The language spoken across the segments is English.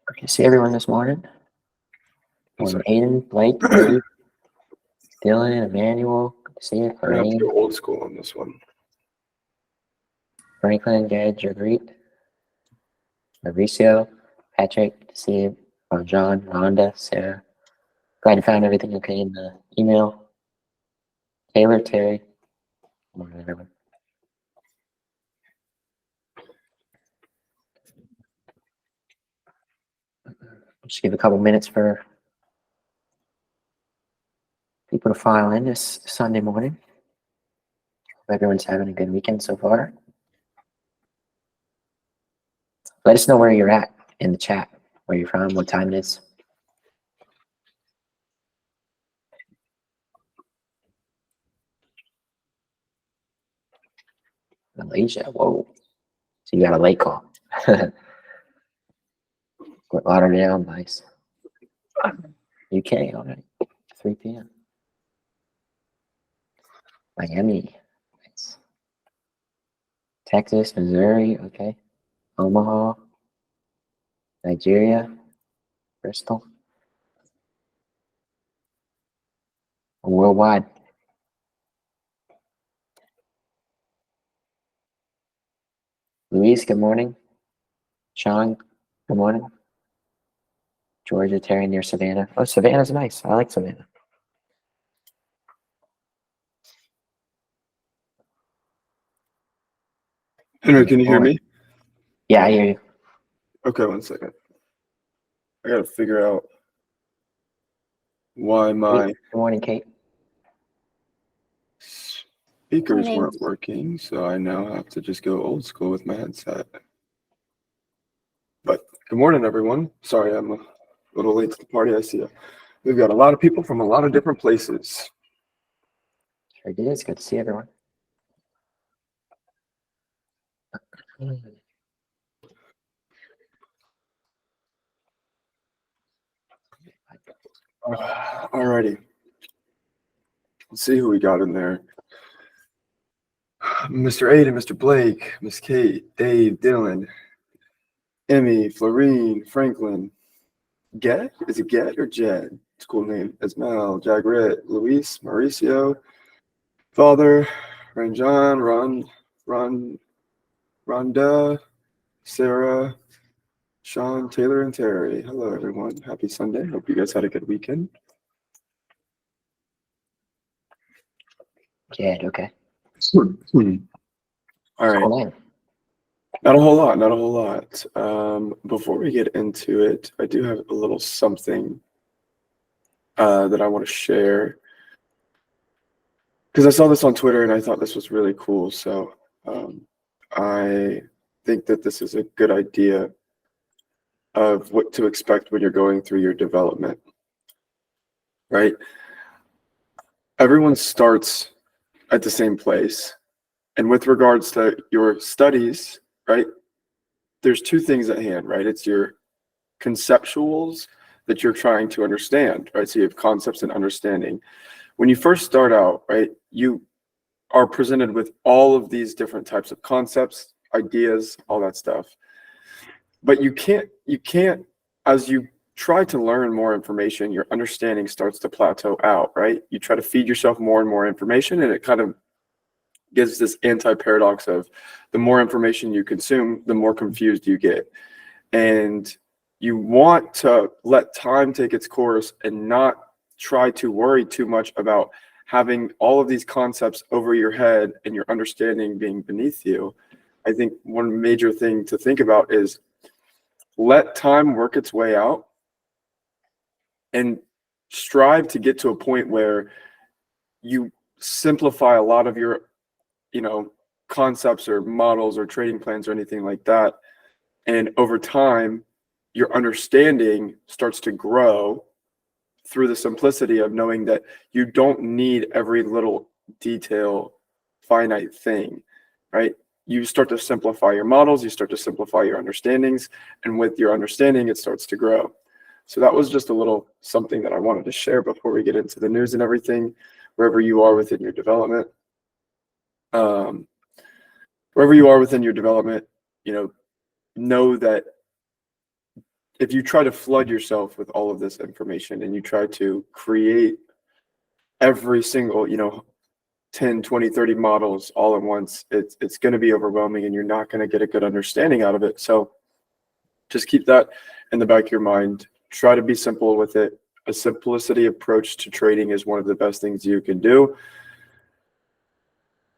Good to see everyone this morning. One Aiden, Blake, Dave, Dylan, Emmanuel. Good to see you. I have to go Lorraine, old school on this one. Franklin, Jed, Jagreet, Mauricio, Patrick. Good to see you. John, Rhonda, Sarah. Glad you found everything okay in the email. Taylor, Terry. Good morning, everyone. Just give a couple minutes for people to file in this Sunday morning. Hope everyone's having a good weekend so far. Let us know where you're at in the chat, where you're from, what time it is. Malaysia, whoa. So you got a late call. Fort Lauderdale, nice. UK, all right. 3 p.m. Miami, nice. Texas, Missouri, okay. Omaha, Nigeria, Bristol. Worldwide. Luis, good morning. Sean, good morning. Georgia, Terry near Savannah. Oh, Savannah's nice. I like Savannah. Henry, can you hear me? Yeah, I hear you. Okay, 1 second. I gotta figure out why my Good morning, Kate. speakers weren't working, so I now have to just go old school with my headset. But good morning, everyone. Sorry, I'm a little late to the party. I see we've got a lot of people from a lot of different places. Sure did. It's good to see everyone. Alrighty. Let's see who we got in there. Mr. Aiden, Mr. Blake, Miss Kate, Dave, Dylan, Emmy, Florine, Franklin. Get? Is it Get or Jed? It's a cool name. Esmel, Jagret, Luis, Mauricio, Father, Ranjan, Rhonda, Sarah, Sean, Taylor, and Terry. Hello, everyone. Happy Sunday. Hope you guys had a good weekend. Jed, okay. All right. Not a whole lot. Before we get into it, I do have a little something that I want to share, because I saw this on Twitter and I thought this was really cool. So I think that this is a good idea of what to expect when you're going through your development, right? Everyone starts at the same place. And with regards to your studies, right, there's two things at hand, right? It's your conceptuals that you're trying to understand, right? So you have concepts and understanding. When you first start out, right, you are presented with all of these different types of concepts, ideas, all that stuff. But you can't, as you try to learn more information, your understanding starts to plateau out, right? You try to feed yourself more and more information, and it kind of gives this anti-paradox of the more information you consume, the more confused you get. And you want to let time take its course and not try to worry too much about having all of these concepts over your head and your understanding being beneath you. I think one major thing to think about is let time work its way out and strive to get to a point where you simplify a lot of your, concepts or models or trading plans or anything like that. And over time, your understanding starts to grow through the simplicity of knowing that you don't need every little detail, finite thing, right? You start to simplify your models, you start to simplify your understandings, and with your understanding, it starts to grow. So that was just a little something that I wanted to share before we get into the news and everything, wherever you are within your development. Wherever you are within your development, know that if you try to flood yourself with all of this information and you try to create every single, 10, 20, 30 models all at once, it's going to be overwhelming and you're not going to get a good understanding out of it. So just keep that in the back of your mind. Try to be simple with it. A simplicity approach to trading is one of the best things you can do.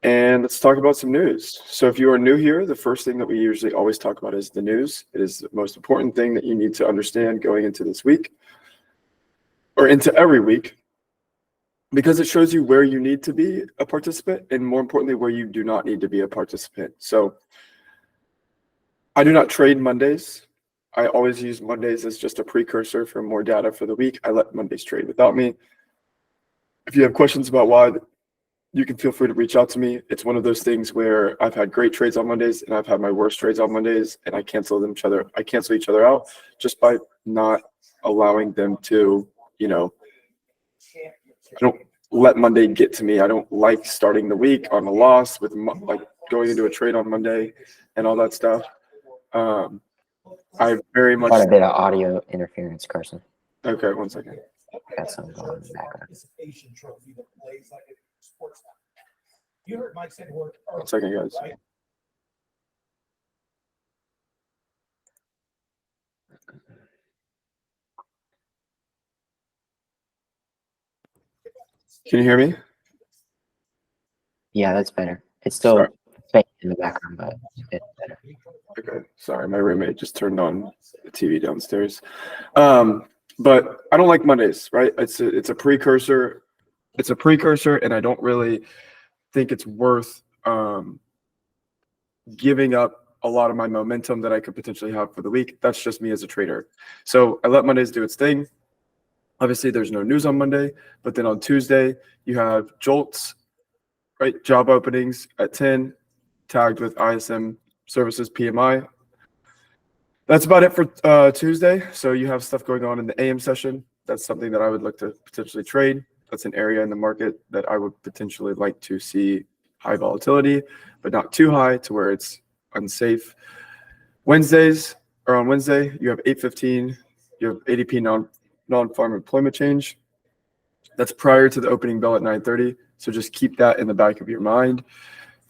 And let's talk about some news. So if you are new here, the first thing that we usually always talk about is the news. It is the most important thing that you need to understand going into this week or into every week, because it shows you where you need to be a participant and, more importantly, where you do not need to be a participant. So I do not trade Mondays. I always use Mondays as just a precursor for more data for the week. I let Mondays trade without me. If you have questions about why, you can feel free to reach out to me. It's one of those things where I've had great trades on Mondays and I've had my worst trades on Mondays, and I cancel each other out just by not allowing them to, I don't let Monday get to me. I don't like starting the week on a loss with like going into a trade on Monday and all that stuff. I very much. Quite a bit of audio interference, Carson. Okay, one second. Got something going on in the background. One second, guys. Can you hear me? Yeah, that's better. It's still faint in the background, but it's better. Okay, sorry, my roommate just turned on the TV downstairs. But I don't like Mondays, right? It's a precursor. It's a precursor, and I don't really think it's worth giving up a lot of my momentum that I could potentially have for the week. That's just me as a trader. So I let Mondays do its thing. Obviously, there's no news on Monday, but then on Tuesday, you have JOLTS, right? Job openings at 10, tagged with ISM services PMI. That's about it for Tuesday. So you have stuff going on in the AM session. That's something that I would look to potentially trade. That's an area in the market that I would potentially like to see high volatility, but not too high to where it's unsafe. On Wednesday, you have 8:15. You have ADP non-farm employment change. That's prior to the opening bell at 9:30. So just keep that in the back of your mind.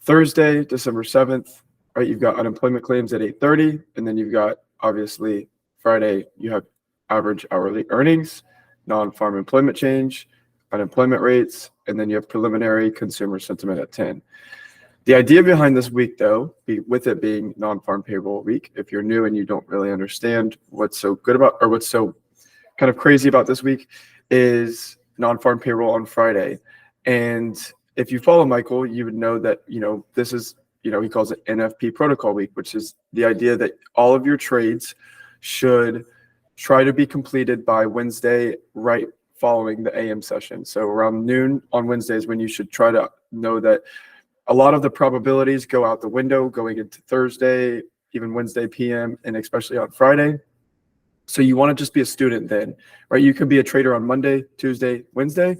Thursday, December 7th, right? You've got unemployment claims at 8:30, and then you've got, obviously, Friday, you have average hourly earnings, non-farm employment change, unemployment rates, and then you have preliminary consumer sentiment at 10. The idea behind this week, though, with it being non-farm payroll week, if you're new and you don't really understand what's so good about, or what's so kind of crazy about this week, is non-farm payroll on Friday. And if you follow Michael, you would know that, this is, he calls it NFP protocol week, which is the idea that all of your trades should try to be completed by Wednesday, right following the AM session. So around noon on Wednesdays, when you should try to know that a lot of the probabilities go out the window going into Thursday, even Wednesday PM, and especially on Friday. So you want to just be a student then, right? You could be a trader on Monday, Tuesday, Wednesday,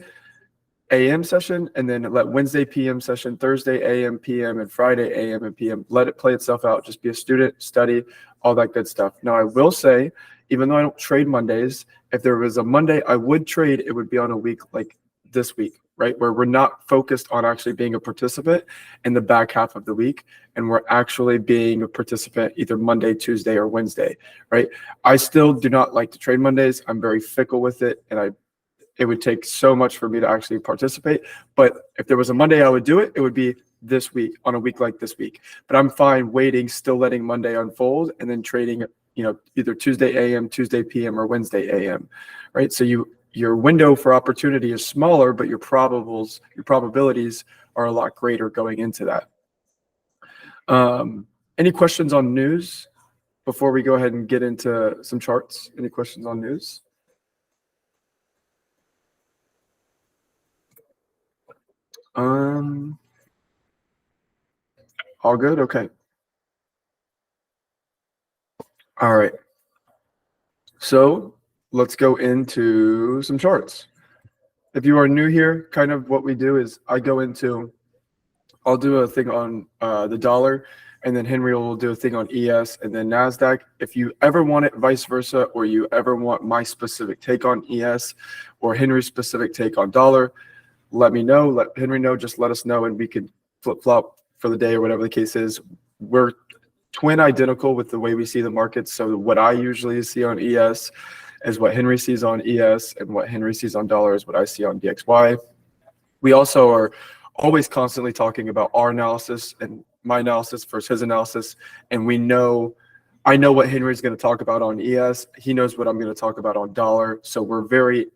AM session, and then let Wednesday PM session, Thursday AM, PM, and Friday AM and PM. Let it play itself out. Just be a student, study, all that good stuff. Now, I will say, even though I don't trade Mondays, if there was a Monday I would trade, it would be on a week like this week, right? Where we're not focused on actually being a participant in the back half of the week, and we're actually being a participant either Monday, Tuesday, or Wednesday, right? I still do not like to trade Mondays. I'm very fickle with it, and it would take so much for me to actually participate. But if there was a Monday I would do it, it would be this week, on a week like this week. But I'm fine waiting, still letting Monday unfold, and then trading, either Tuesday AM, Tuesday PM, or Wednesday AM, right? So your window for opportunity is smaller, but your probabilities are a lot greater going into that. Any questions on news before we go ahead and get into some charts? Any questions on news? All good? Okay. All right. So let's go into some charts. If you are new here, kind of what we do is I'll do a thing on the dollar, and then Henry will do a thing on ES and then NASDAQ. If you ever want it vice versa, or you ever want my specific take on ES or Henry's specific take on dollar, let me know, let Henry know, just let us know, and we could flip-flop for the day or whatever the case is. We're twin identical with the way we see the markets. So what I usually see on ES is what Henry sees on ES, and what Henry sees on dollar is what I see on DXY. We also are always constantly talking about our analysis and my analysis versus his analysis. And I know what Henry's going to talk about on ES. He knows what I'm going to talk about on dollar. So we're very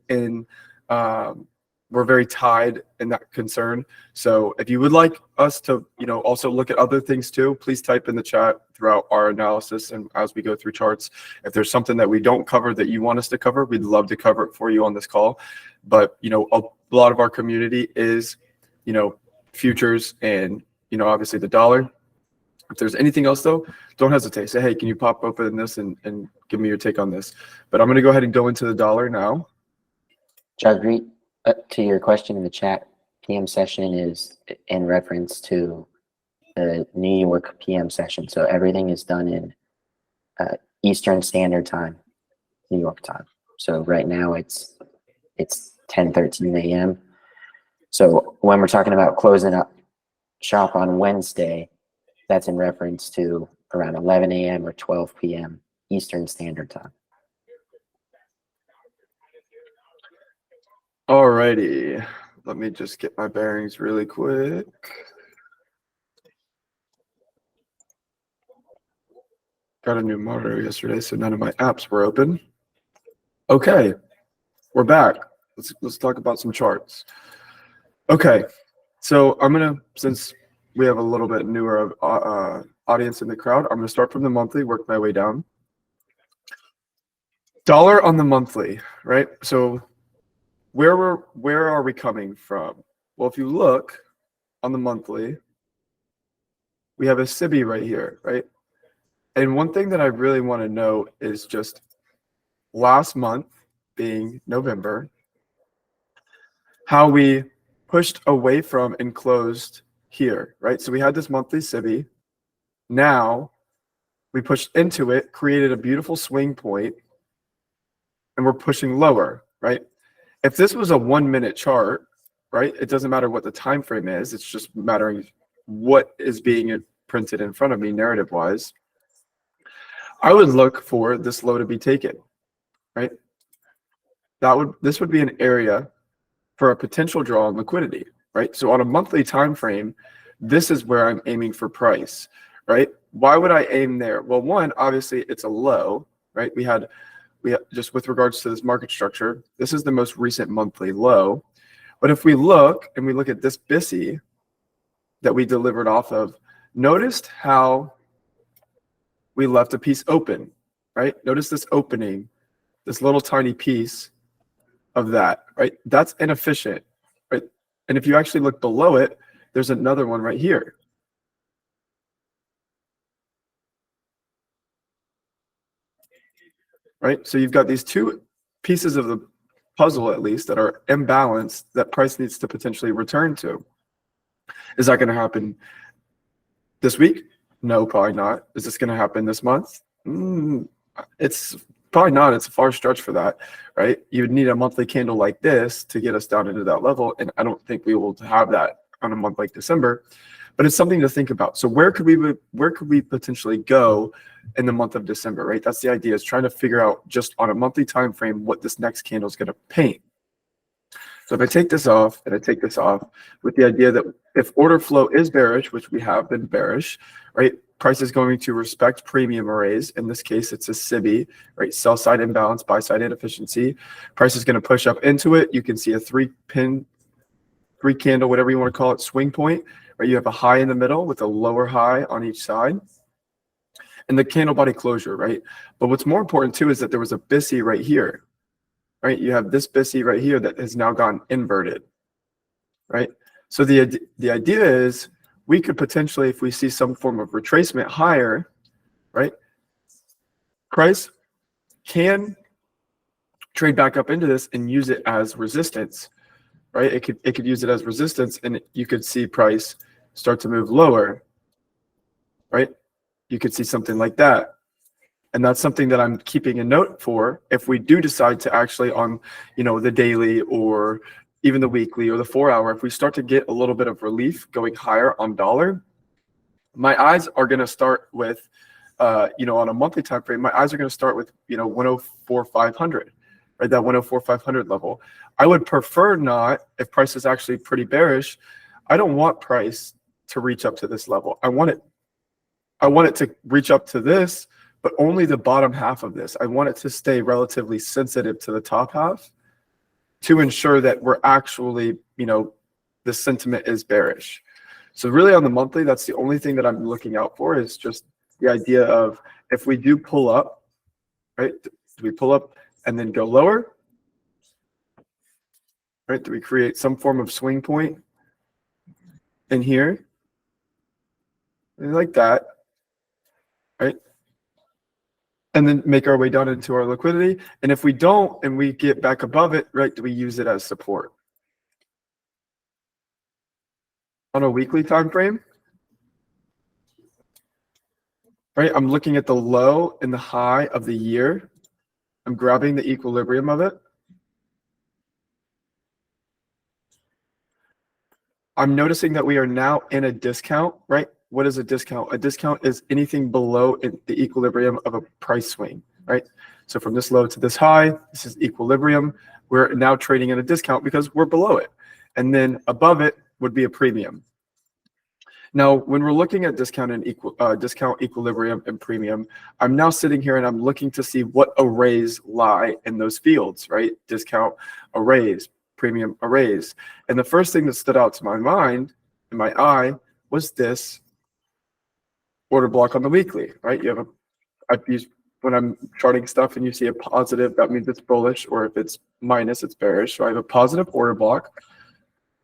tied in that concern. So if you would like us to, also look at other things too, please type in the chat throughout our analysis and as we go through charts. If there's something that we don't cover that you want us to cover, we'd love to cover it for you on this call. But, a lot of our community is, futures and, obviously the dollar. If there's anything else though, don't hesitate. Say, hey, can you pop open this and give me your take on this? But I'm going to go ahead and go into the dollar now. Jagreet, to your question in the chat, PM session is in reference to the New York PM session. So everything is done in Eastern Standard Time, New York time. So right now it's 10:13 a.m. So when we're talking about closing up shop on Wednesday, that's in reference to around 11 a.m. or 12 p.m. Eastern Standard Time. Alrighty, let me just get my bearings really quick. Got a new monitor yesterday, so none of my apps were open. Okay, we're back. Let's talk about some charts. Okay, so since we have a little bit newer audience in the crowd, I'm gonna start from the monthly, work my way down. Dollar on the monthly, right? So where are we coming from? Well, if you look on the monthly, we have a SIBI right here, right? And one thing that I really want to know is just last month, being November, how we pushed away from and closed here, right? So we had this monthly SIBI. Now we pushed into it, created a beautiful swing point, and we're pushing lower, right? If this was a 1 minute chart, right, it doesn't matter what the time frame is. It's just mattering what is being printed in front of me narrative wise. I would look for this low to be taken, right? This would be an area for a potential draw on liquidity, right? So on a monthly time frame, this is where I'm aiming for price, right? Why would I aim there? Well, one, obviously it's a low, right? We had just with regards to this market structure, this is the most recent monthly low. But if we look at this BISI that we delivered off of, noticed how we left a piece open, right? Notice this opening, this little tiny piece of that, right? That's inefficient, right? And if you actually look below it, there's another one right here. Right? So you've got these two pieces of the puzzle, at least, that are imbalanced that price needs to potentially return to. Is that going to happen this week? No, probably not. Is this going to happen this month? It's probably not. It's a far stretch for that, right? You would need a monthly candle like this to get us down into that level, and I don't think we will have that on a month like December. But it's something to think about. So where could we potentially go in the month of December, right? That's the idea, is trying to figure out just on a monthly time frame what this next candle is going to paint. So if I take this off and I take this off with the idea that if order flow is bearish, which we have been bearish, right? Price is going to respect premium arrays. In this case, it's a SIBI, right? Sell side imbalance, buy side inefficiency. Price is going to push up into it. You can see a three candle, whatever you want to call it, swing point, right? You have a high in the middle with a lower high on each side. And the candle body closure, right? But what's more important too is that there was a BISI right here, right? You have this BISI right here that has now gone inverted, right? So the idea is we could potentially, if we see some form of retracement higher, right? Price can trade back up into this and use it as resistance, right? It could use it as resistance, and you could see price start to move lower, right? you could see something like that. And that's something that I'm keeping a note for if we do decide to actually on, the daily or even the weekly or the 4-hour, if we start to get a little bit of relief going higher on dollar, my eyes are going to start with, on a monthly time frame, my eyes are going to start with, 104,500, right? That 104,500 level. I would prefer not, if price is actually pretty bearish, I don't want price to reach up to this level. I want it to reach up to this, but only the bottom half of this. I want it to stay relatively sensitive to the top half to ensure that we're actually, the sentiment is bearish. So really on the monthly, that's the only thing that I'm looking out for, is just the idea of, if we do pull up, right? Do we pull up and then go lower? Right? Do we create some form of swing point in here? Like that, right? And then make our way down into our liquidity. And if we don't, and we get back above it, right, do we use it as support? On a weekly time frame, right, I'm looking at the low and the high of the year. I'm grabbing the equilibrium of it. I'm noticing that we are now in a discount, right? What is a discount? A discount is anything below the equilibrium of a price swing, right? So from this low to this high, this is equilibrium. We're now trading at a discount because we're below it. And then above it would be a premium. Now, when we're looking at discount equilibrium and premium, I'm now sitting here and I'm looking to see what arrays lie in those fields, right? Discount arrays, premium arrays. And the first thing that stood out to my mind, in my eye, was this order block on the weekly, right? When I'm charting stuff and you see a positive, that means it's bullish, or if it's minus, it's bearish. So I have a positive order block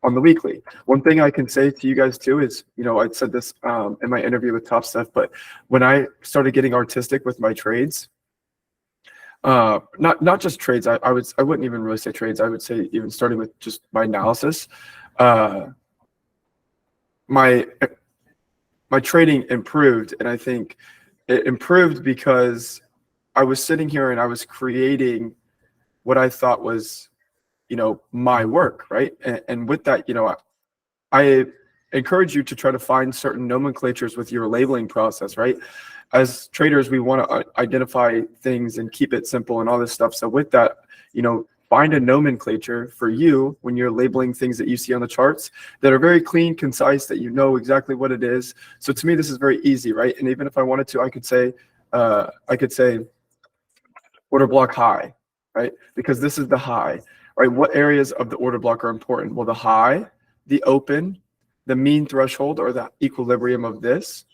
on the weekly. One thing I can say to you guys too is, I said this in my interview with Top Stuff, but when I started getting artistic with my trades, not just trades, I wouldn't even really say trades. I would say even starting with just my analysis, my trading improved, and I think it improved because I was sitting here and I was creating what I thought was, my work, right? And with that, I encourage you to try to find certain nomenclatures with your labeling process, right? As traders, we want to identify things and keep it simple and all this stuff. So with that, find a nomenclature for you when you're labeling things that you see on the charts that are very clean, concise, that you know exactly what it is. So to me, this is very easy, right? And even if I wanted to, I could say order block high, right? Because this is the high, right? What areas of the order block are important? Well, the high, the open, the mean threshold, or the equilibrium of this,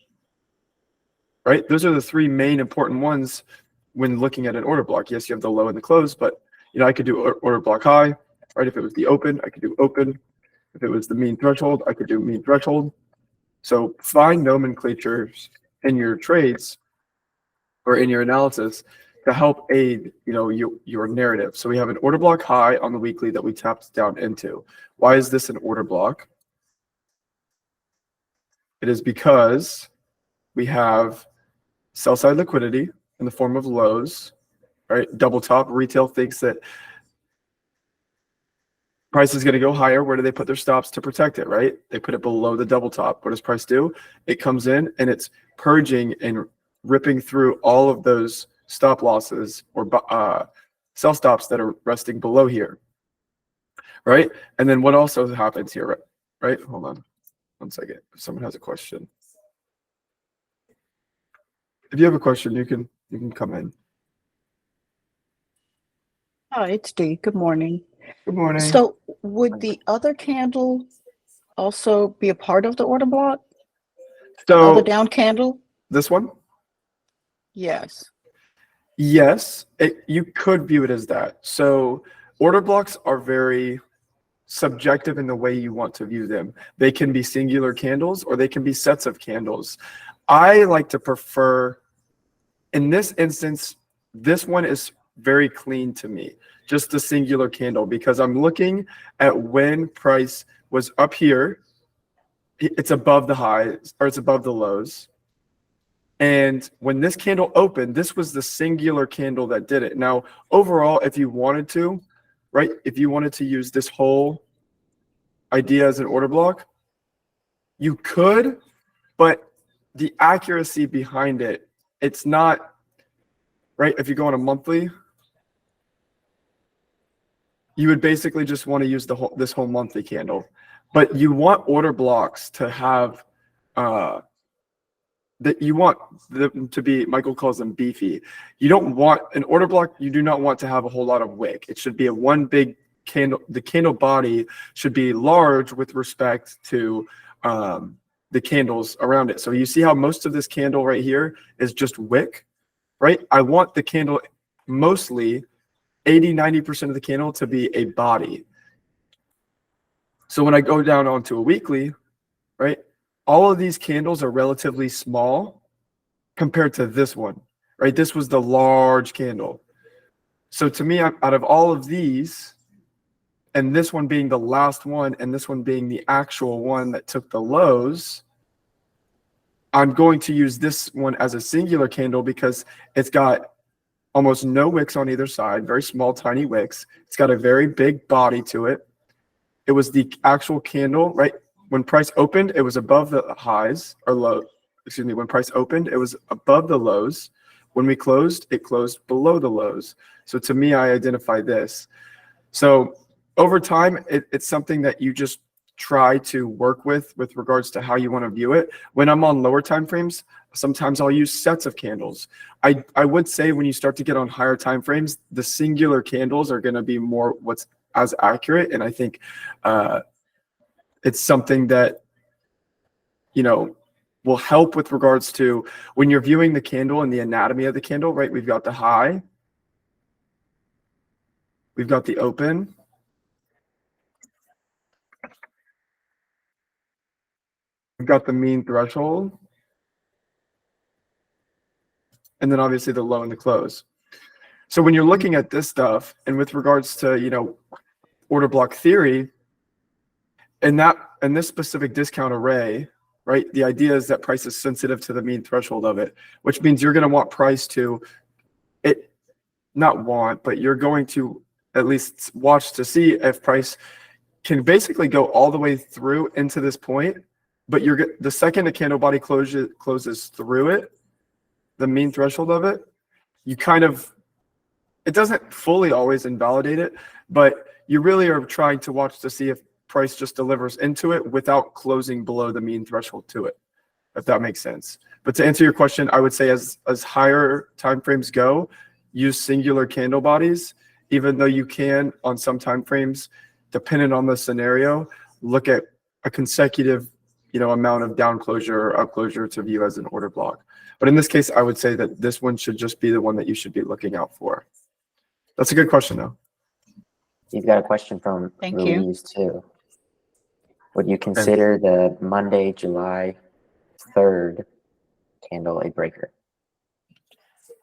right? Those are the three main important ones when looking at an order block. Yes, you have the low and the close, but I could do order block high, right? If it was the open, I could do open. If it was the mean threshold, I could do mean threshold. So find nomenclatures in your trades or in your analysis to help aid, your narrative. So we have an order block high on the weekly that we tapped down into. Why is this an order block? It is because we have sell side liquidity in the form of lows, right? Double top. Retail thinks that price is going to go higher. Where do they put their stops to protect it, right? They put it below the double top. What does price do? It comes in and it's purging and ripping through all of those stop losses or sell stops that are resting below here, right? And then what also happens here, right? Hold on one second. If someone has a question. If you have a question, you can come in. Hi, it's Dee. Good morning. Good morning. So would the other candle also be a part of the order block? So Other down candle? this one? Yes. Yes, you could view it as that. So order blocks are very subjective in the way you want to view them. They can be singular candles or they can be sets of candles. I like to prefer, in this instance, this one is very clean to me, just a singular candle, because I'm looking at when price was up here, it's above the highs or it's above the lows, And when this candle opened, this was the singular candle that did it. Now, overall, if you wanted to, right, if you wanted to use this whole idea as an order block, you could, but the accuracy behind it, it's not, right? If you go on a monthly, you would basically just want to use this whole monthly candle. But you want order blocks to have, that you want them to be, Michael calls them beefy. You don't want an order block, you do not want to have a whole lot of wick. It should be a one big candle. The candle body should be large with respect to the candles around it. So you see how most of this candle right here is just wick, right? I want the candle mostly 80–90% of the candle to be a body. So when I go down onto a weekly, right, all of these candles are relatively small compared to this one, right? This was the large candle. So to me, out of all of these, and this one being the last one, and this one being the actual one that took the lows, I'm going to use this one as a singular candle because it's got almost no wicks on either side, very small, tiny wicks. It's got a very big body to it. It was the actual candle, right? When price opened, it was above the highs or low. Excuse me. When price opened, it was above the lows. When we closed, it closed below the lows. So to me, I identify this. So over time, it's something that you just try to work with regards to how you want to view it. When I'm on lower time frames, sometimes I'll use sets of candles. I would say when you start to get on higher time frames, the singular candles are going to be more what's as accurate. And I think it's something that, you know, will help with regards to when you're viewing the candle and the anatomy of the candle, right? We've got the high, we've got the open, we've got the mean threshold, and then obviously the low and the close. So when you're looking at this stuff, and with regards to, you know, order block theory, and this specific discount array, right? The idea is that price is sensitive to the mean threshold of it, which means you're going to want price to but you're going to at least watch to see if price can basically go all the way through into this point, but the second a candle body closes through it, the mean threshold of it, you kind of, it doesn't fully always invalidate it, but you really are trying to watch to see if price just delivers into it without closing below the mean threshold to it, if that makes sense. But to answer your question, I would say as higher time frames go, use singular candle bodies, even though you can on some time frames, dependent on the scenario, look at a consecutive, you know, amount of down closure or up closure to view as an order block. But in this case, I would say that this one should just be the one that you should be looking out for. That's a good question, though. You've got a question from Louise too. Would you consider the Monday, July 3rd candle a breaker?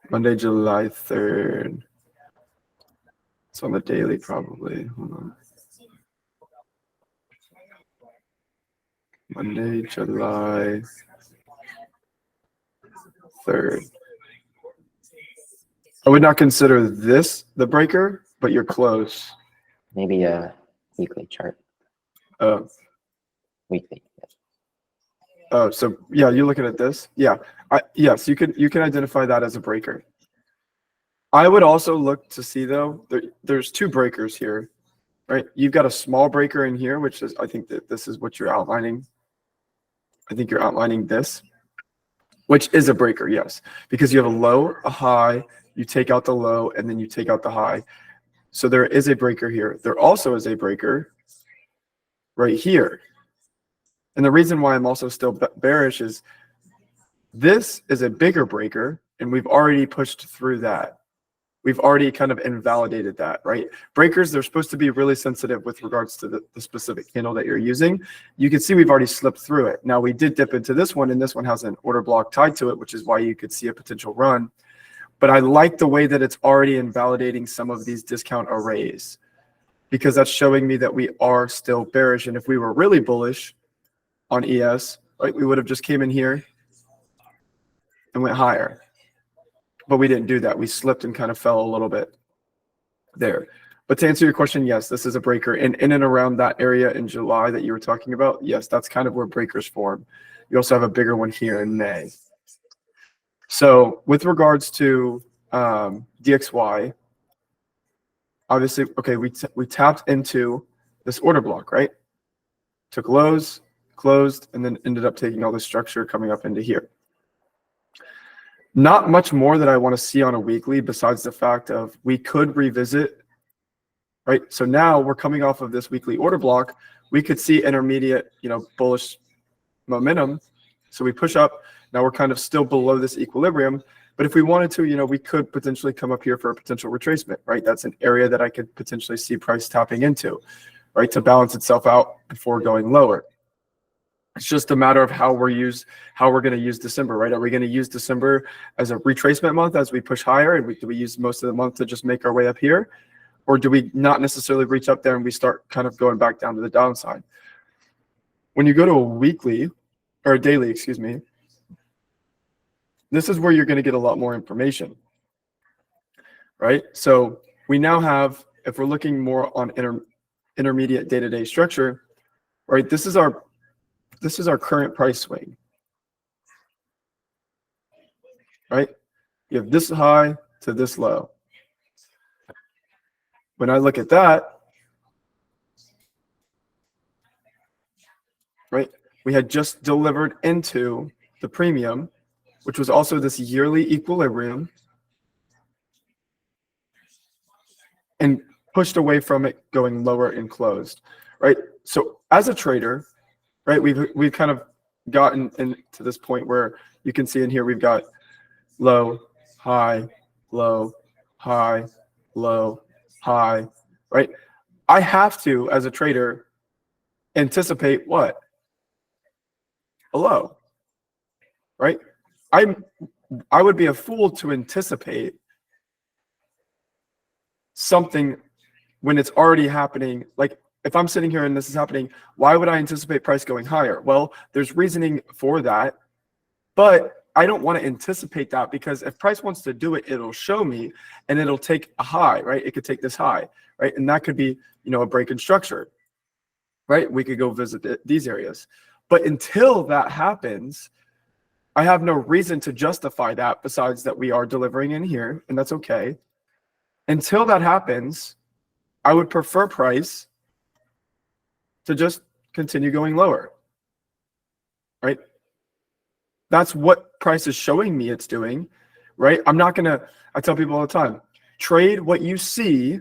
Monday, July 3rd. It's on the daily, probably. Hold on. Monday, July 3rd. I would not consider this the breaker, but you're close. Maybe a weekly chart. Weekly. Yes. Oh, so yeah, you're looking at this. Yeah, yes, you can identify that as a breaker. I would also look to see though. There's two breakers here, right? You've got a small breaker in here, which is, I think that this is what you're outlining. I think you're outlining this, which is a breaker, yes, because you have a low, a high, you take out the low, and then you take out the high. So there is a breaker here. There also is a breaker right here. And the reason why I'm also still bearish is this is a bigger breaker, and we've already pushed through that. We've already kind of invalidated that, right? Breakers, they're supposed to be really sensitive with regards to the specific candle that you're using. You can see we've already slipped through it. Now, we did dip into this one, and this one has an order block tied to it, which is why you could see a potential run. But I like the way that it's already invalidating some of these discount arrays, because that's showing me that we are still bearish. And if we were really bullish on ES, right, we would have just came in here, and went higher. But we didn't do that. We slipped and kind of fell a little bit there. But to answer your question, yes, this is a breaker. And in and around that area in July that you were talking about, yes, that's kind of where breakers form. You also have a bigger one here in May. So with regards to DXY, obviously, okay, we tapped into this order block, right? Took lows, closed, and then ended up taking all the structure coming up into here. Not much more that I want to see on a weekly besides the fact of we could revisit, right? So now we're coming off of this weekly order block. We could see intermediate, bullish momentum. So we push up. Now we're kind of still below this equilibrium. But if we wanted to, we could potentially come up here for a potential retracement, right? That's an area that I could potentially see price tapping into, right? To balance itself out before going lower. It's just a matter of how we're going to use December, right? Are we going to use December as a retracement month as we push higher, and do we use most of the month to just make our way up here? Or do we not necessarily reach up there and we start kind of going back down to the downside? When you go to a weekly or a daily, excuse me, this is where you're going to get a lot more information, right? So we now have, if we're looking more on intermediate day-to-day structure, right? This is our current price swing, right? You have this high to this low. When I look at that, right, we had just delivered into the premium, which was also this yearly equilibrium, and pushed away from it going lower and closed, right? So as a trader, right, we've kind of gotten into this point where you can see in here we've got low, high, low, high, low, high, right? I have to, as a trader, anticipate what? A low, right? I would be a fool to anticipate something when it's already happening. Like if I'm sitting here and this is happening, why would I anticipate price going higher? Well, there's reasoning for that, but I don't want to anticipate that, because if price wants to do it, it'll show me and it'll take a high, right? It could take this high, right? And that could be, a break in structure, right? We could go visit these areas. But until that happens, I have no reason to justify that besides that we are delivering in here, and that's okay. Until that happens, I would prefer price to just continue going lower, right? That's what price is showing me it's doing, right? I tell people all the time, trade what you see,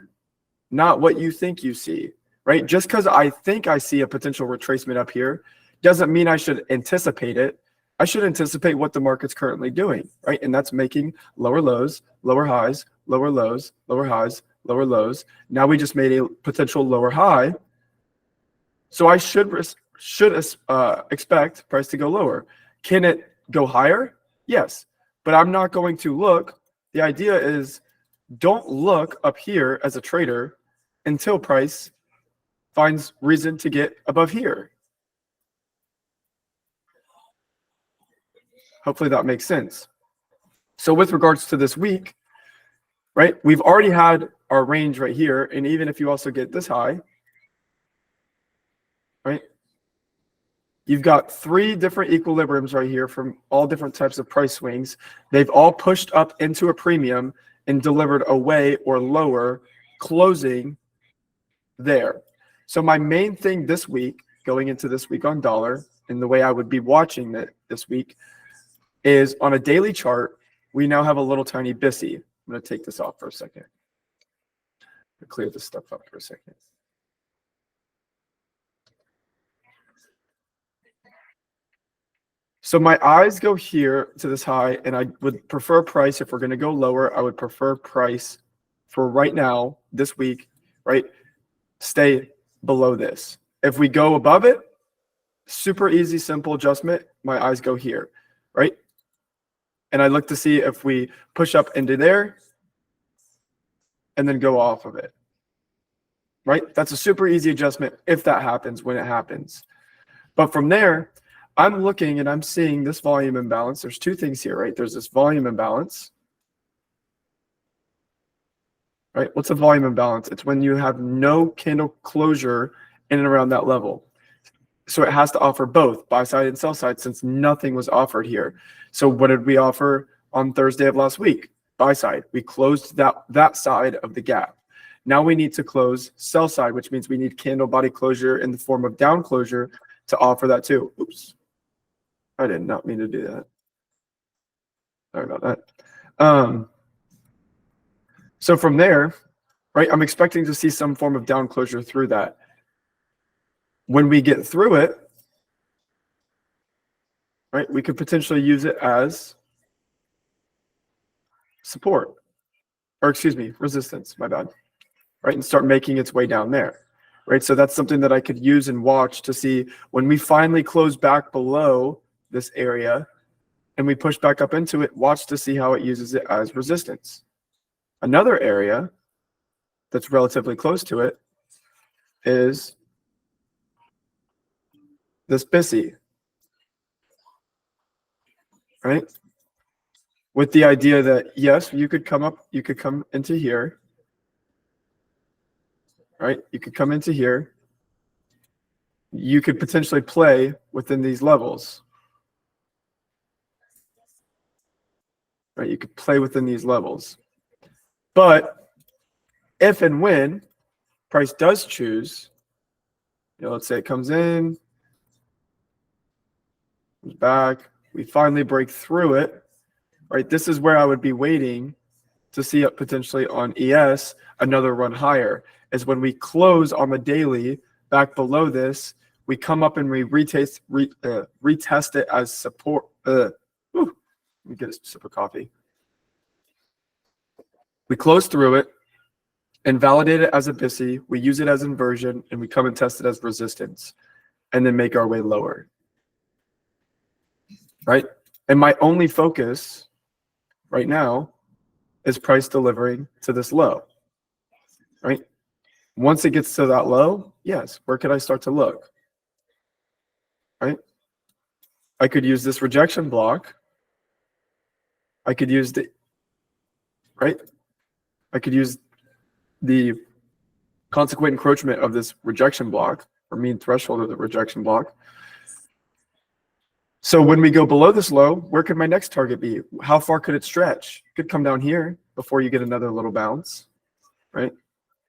not what you think you see, right? Just because I think I see a potential retracement up here doesn't mean I should anticipate it. I should anticipate what the market's currently doing, right? And that's making lower lows, lower highs, lower lows, lower highs, lower lows. Now we just made a potential lower high. So I should expect price to go lower. Can it go higher? Yes, but I'm not going to look. The idea is don't look up here as a trader until price finds reason to get above here. Hopefully that makes sense. So with regards to this week, right, we've already had our range right here. And even if you also get this high, right, you've got 3 different equilibriums right here from all different types of price swings. They've all pushed up into a premium and delivered away or lower, closing there. So my main thing this week, going into this week on dollar, and the way I would be watching it this week, is on a daily chart, we now have a little tiny BISI. I'm going to take this off for a second. Clear this stuff up for a second. So my eyes go here to this high, and I would prefer price. If we're going to go lower, I would prefer price for right now, this week, right? Stay below this. If we go above it, super easy, simple adjustment. My eyes go here, right? And I look to see if we push up into there and then go off of it, right? That's a super easy adjustment if that happens, when it happens. But from there, I'm looking and I'm seeing this volume imbalance. There's two things here, right? There's this volume imbalance. Right? What's a volume imbalance? It's when you have no candle closure in and around that level. So it has to offer both buy side and sell side since nothing was offered here. So what did we offer on Thursday of last week? Buy side. We closed that side of the gap. Now we need to close sell side, which means we need candle body closure in the form of down closure to offer that too. Oops. I did not mean to do that. Sorry about that. So from there, right, I'm expecting to see some form of down closure through that. When we get through it, right, we could potentially use it as support, or excuse me, resistance, my bad, right, and start making its way down there, right? So that's something that I could use and watch to see when we finally close back below this area and we push back up into it, watch to see how it uses it as resistance. Another area that's relatively close to it is this BISI, right? With the idea that, yes, you could come up, you could come into here, right? You could come into here. You could potentially play within these levels, right? You could play within these levels. But if and when price does choose, you know, let's say it comes in, comes back, we finally break through it, right? This is where I would be waiting to see it potentially on ES, another run higher, is when we close on the daily back below this, we come up and we retest it as support. Let me get a sip of coffee. We close through it and validate it as a BISI. We use it as inversion and we come and test it as resistance and then make our way lower, right? And my only focus right now is price delivering to this low, right? Once it gets to that low, yes, where could I start to look, right? I could use this rejection block. I could use the, right? I could use the consequent encroachment of this rejection block or mean threshold of the rejection block. So when we go below this low, where could my next target be? How far could it stretch? It could come down here before you get another little bounce, right?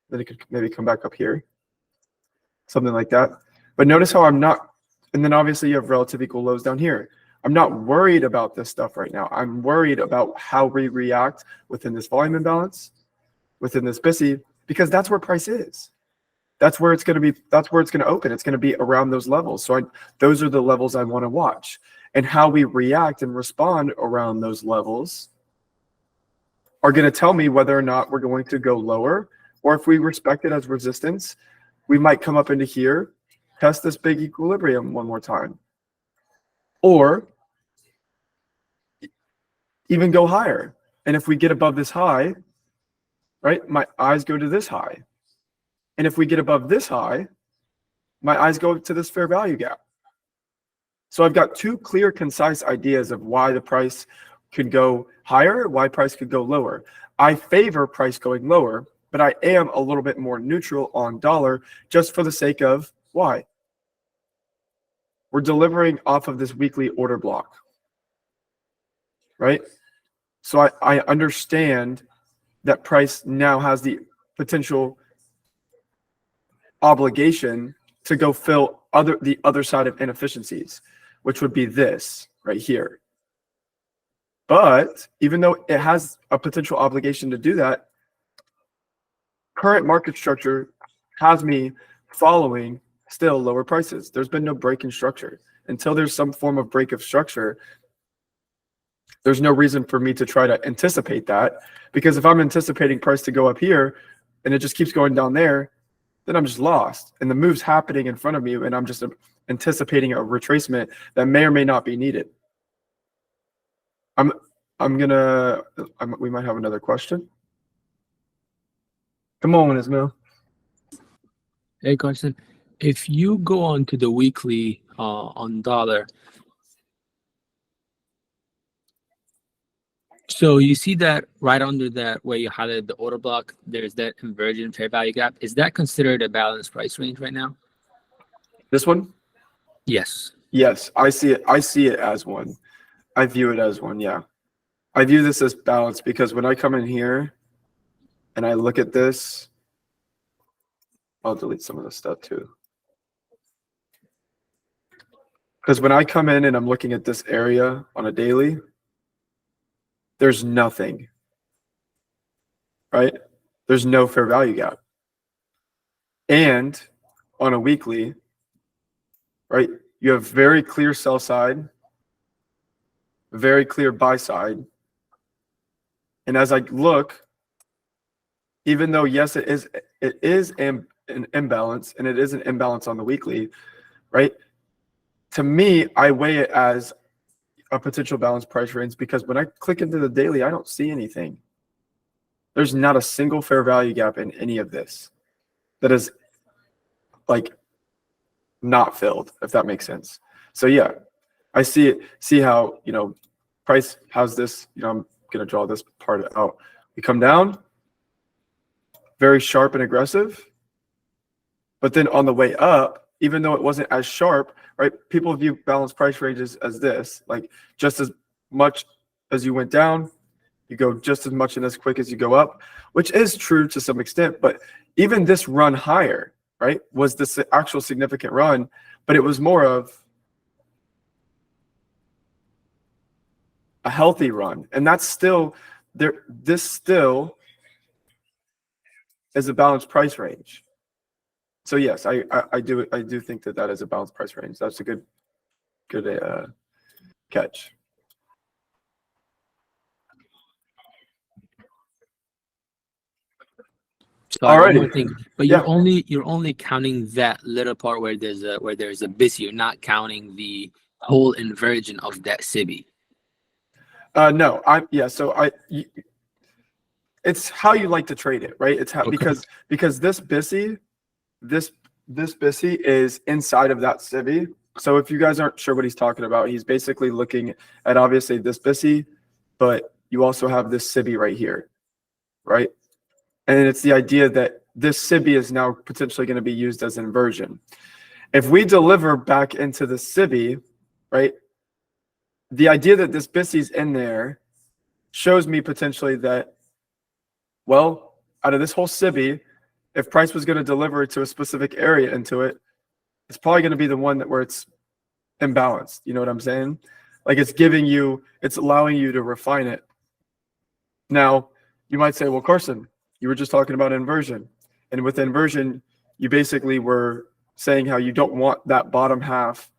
Then it could maybe come back up here, something like that. But notice how I'm not, and then obviously you have relative equal lows down here. I'm not worried about this stuff right now. I'm worried about how we react within this volume imbalance, within this BISI, because that's where price is. That's where it's going to be. That's where it's going to open. It's going to be around those levels. So those are the levels I want to watch. And how we react and respond around those levels are going to tell me whether or not we're going to go lower, or if we respect it as resistance, we might come up into here, test this big equilibrium one more time, or even go higher. And if we get above this high, right, my eyes go to this high. And if we get above this high, my eyes go to this fair value gap. So I've got two clear, concise ideas of why the price could go higher, why price could go lower. I favor price going lower, but I am a little bit more neutral on dollar just for the sake of why? We're delivering off of this weekly order block, right? So I understand that price now has the potential obligation to go fill the other side of inefficiencies, which would be this right here. But even though it has a potential obligation to do that, current market structure has me following still lower prices. There's been no break in structure. Until there's some form of break of structure, there's no reason for me to try to anticipate that, because if I'm anticipating price to go up here and it just keeps going down there, then I'm just lost. And the move's happening in front of me and I'm just anticipating a retracement that may or may not be needed. We might have another question. Come on, Ismail. Hey, question. if you go on to the weekly on dollar, so you see that right under that where you highlighted the order block, there's that inversion fair value gap. Is that considered a balanced price range right now? This one? Yes. Yes, I see it. I see it as one. I view it as one. Yeah. I view this as balanced because when I come in here and I look at this, I'll delete some of this stuff too. Because when I come in and I'm looking at this area on a daily, there's nothing, right? There's no fair value gap. And on a weekly, right, you have very clear sell side, very clear buy side. And as I look, even though, yes, it is an imbalance, and it is an imbalance on the weekly, right? To me, I weigh it as a potential balanced price range because when I click into the daily, I don't see anything. There's not a single fair value gap in any of this that is like not filled, if that makes sense. So yeah, I see it. See how, you know, price has this, you know, I'm going to draw this part out. We come down, very sharp and aggressive. But then on the way up, even though it wasn't as sharp, right? People view balanced price ranges as this, like just as much as you went down, you go just as much and as quick as you go up, which is true to some extent. But even this run higher, right, was this actual significant run, but it was more of a healthy run. And that's still there. This still is a balanced price range. So yes, I do think that is a balanced price range. That's a good catch. So one more Alrighty. thing, but Yeah. you're only counting that little part where there's a busy. You're not counting the whole inversion of that SIBI. No, it's how you like to trade it, right? It's how, Okay. because this BISI is inside of that SIBI. So if you guys aren't sure what he's talking about, he's basically looking at obviously this BISI, but you also have this SIBI right here, right? And it's the idea that this SIBI is now potentially going to be used as inversion. If we deliver back into the SIBI, right, the idea that this BISI is in there shows me potentially that, well, out of this whole SIBI, if price was going to deliver to a specific area into it, it's probably going to be the one where it's imbalanced. You know what I'm saying? Like it's allowing you to refine it. Now, you might say, well, Carson, you were just talking about inversion. And with inversion, you basically were saying how you don't want that bottom half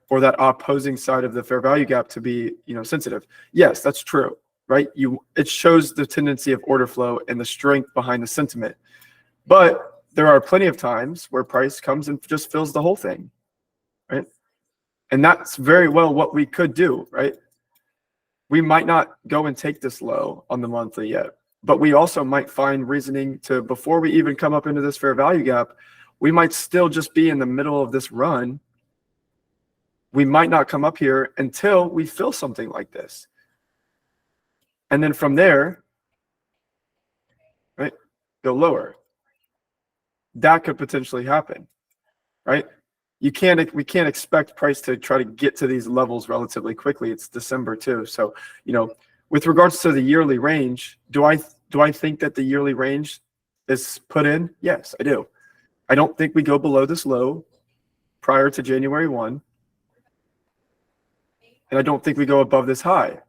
or that opposing side of the fair value gap to be, you know, sensitive. Yes, that's true, right? It shows the tendency of order flow and the strength behind the sentiment. But there are plenty of times where price comes and just fills the whole thing, right? And that's very well what we could do, right? We might not go and take this low on the monthly yet, but we also might find reasoning to, before we even come up into this fair value gap, we might still just be in the middle of this run. We might not come up here until we fill something like this. And then from there, right, go lower. That could potentially happen, right? We can't expect price to try to get to these levels relatively quickly. It's December too. So, you know, with regards to the yearly range, do I think that the yearly range is put in? Yes, I do. I don't think we go below this low prior to January 1. And I don't think we go above this high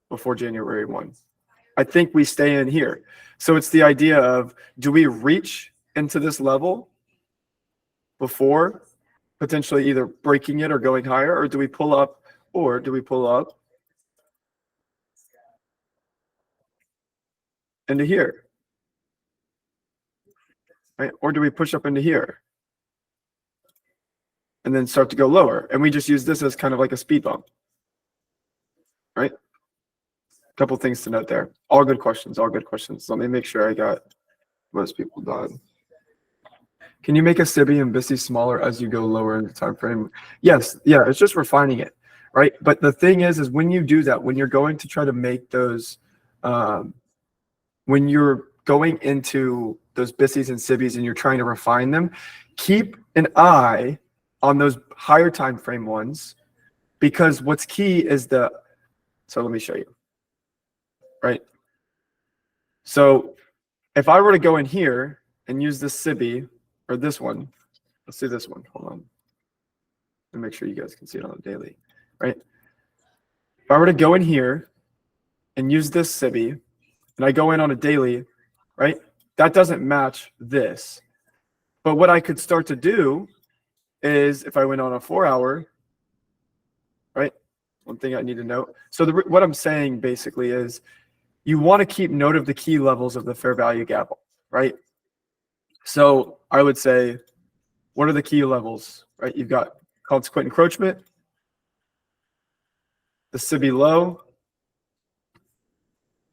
before January 1. I think we stay in here. So it's the idea of, do we reach into this level before potentially either breaking it or going higher, or do we pull up into here, right? Or do we push up into here and then start to go lower? And we just use this as kind of like a speed bump, right? A couple things to note there. All good questions, all good questions. Let me make sure I got most people done. Can you make a SIBI and BISI smaller as you go lower in the time frame? Yes, yeah, it's just refining it, right? But the thing is when you do that, when you're going to try to make those, when you're going into those BISIs and SIBIs and you're trying to refine them, keep an eye on those higher time frame ones, because what's key is so let me show you, right? So if I were to go in here and use this SIBI or this one, let's do this one. Hold on. Let me make sure you guys can see it on the daily, right? If I were to go in here and use this SIBI and I go in on a daily, right? That doesn't match this. But what I could start to do is if I went on a 4-hour, right? One thing I need to note. So what I'm saying basically is you want to keep note of the key levels of the fair value gap, right? So I would say, what are the key levels, right? You've got consequent encroachment, the SIBI low,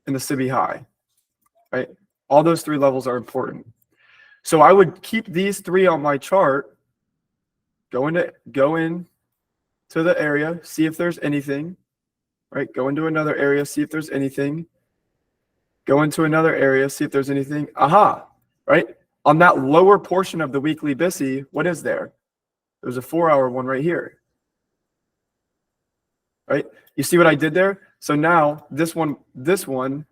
and the SIBI high, right? All those 3 levels are important. So I would keep these 3 on my chart, go in to the area, see if there's anything, right? Go into another area, see if there's anything. Go into another area, see if there's anything. Aha, right? On that lower portion of the weekly BISI, what is there? There's a 4-hour one right here, right? You see what I did there? So now this one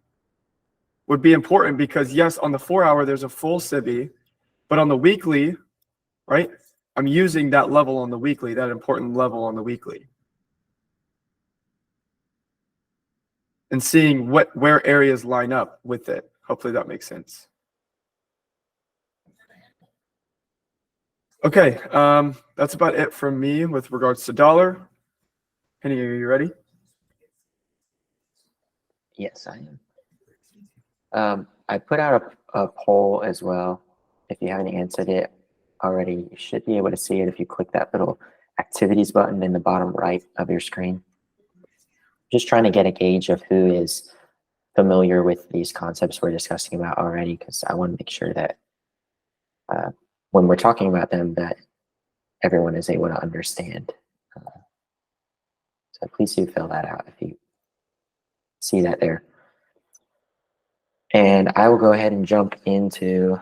would be important because yes, on the 4-hour, there's a full SIBI, but on the weekly, right? I'm using that level on the weekly, that important level on the weekly. And seeing where areas line up with it. Hopefully that makes sense. Okay, that's about it from me with regards to dollar. Henny, are you ready? Yes, I am. I put out a poll as well. If you haven't answered it already, you should be able to see it if you click that little activities button in the bottom right of your screen. Just trying to get a gauge of who is familiar with these concepts we're discussing about already, because I want to make sure that when we're talking about them, that everyone is able to understand. So please do fill that out if you see that there. And I will go ahead and jump into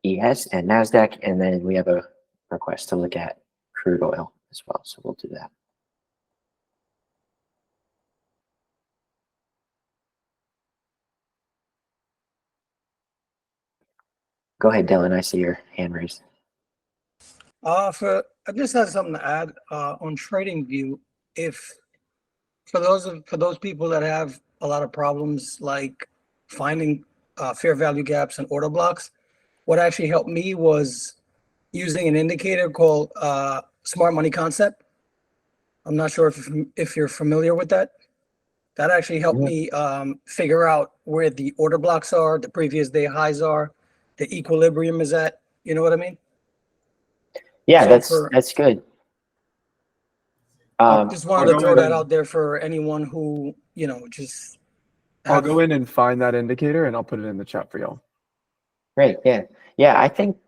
ES and NASDAQ, and then we have a request to look at crude oil as well, so we'll do that. Go ahead, Dylan. I see your hand raised. I just had something to add on TradingView. If for those people that have a lot of problems like finding fair value gaps and order blocks, what actually helped me was using an indicator called Smart Money Concept. I'm not sure if you're familiar with that. That actually helped me figure out where the order blocks are, the previous day highs are, the equilibrium is at. You know what I mean? Yeah, So that's good. Just wanted to throw that out there for anyone who, just. I'll go in and find that indicator and I'll put it in the chat for y'all. Great, yeah. I think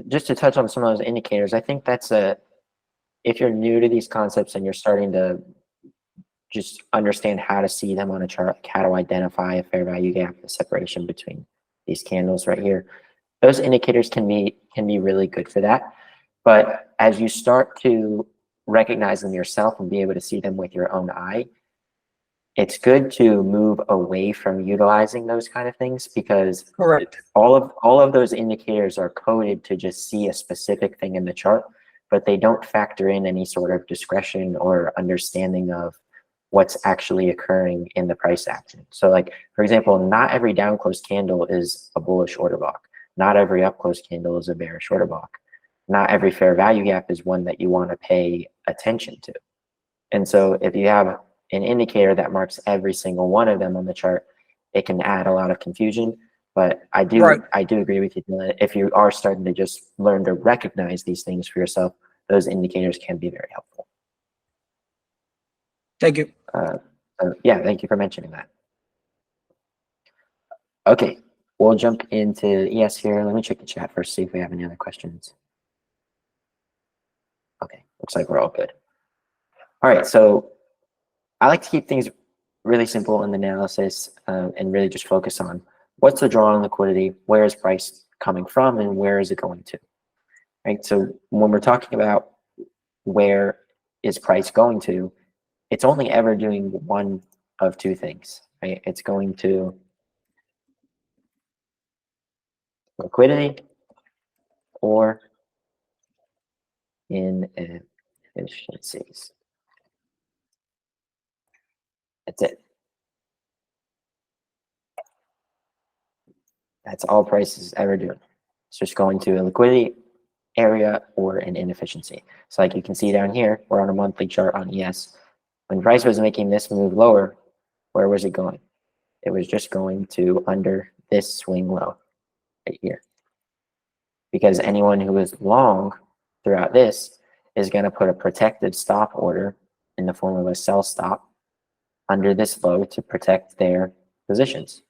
just to touch on some of those indicators, I think that's if you're new to these concepts and you're starting to just understand how to see them on a chart, like how to identify a fair value gap, the separation between these candles right here, those indicators can be really good for that. But as you start to recognize them yourself and be able to see them with your own eye, it's good to move away from utilizing those kind of things, because Correct. all of those indicators are coded to just see a specific thing in the chart, but they don't factor in any sort of discretion or understanding of what's actually occurring in the price action. So like, for example, not every down close candle is a bullish order block. Not every up close candle is a bearish order block. Not every fair value gap is one that you want to pay attention to. And so if you have an indicator that marks every single one of them on the chart, it can add a lot of confusion. But I do agree with you, Dylan. If you are starting to just learn to recognize these things for yourself, those indicators can be very helpful. Thank you. Yeah, thank you for mentioning that. Okay, we'll jump into ES here. Let me check the chat first, see if we have any other questions. Okay, looks like we're all good. All right, so I like to keep things really simple in the analysis and really just focus on what's the draw on liquidity, where is price coming from, and where is it going to, right? So when we're talking about where is price going to, it's only ever doing one of two things, right? It's going to liquidity or inefficiencies. That's it. That's all price is ever doing. It's just going to a liquidity area or an inefficiency. So like you can see down here, we're on a monthly chart on ES. When price was making this move lower, where was it going? It was just going to under this swing low right here. Because anyone who is long throughout this is going to put a protective stop order in the form of a sell stop under this low to protect their positions,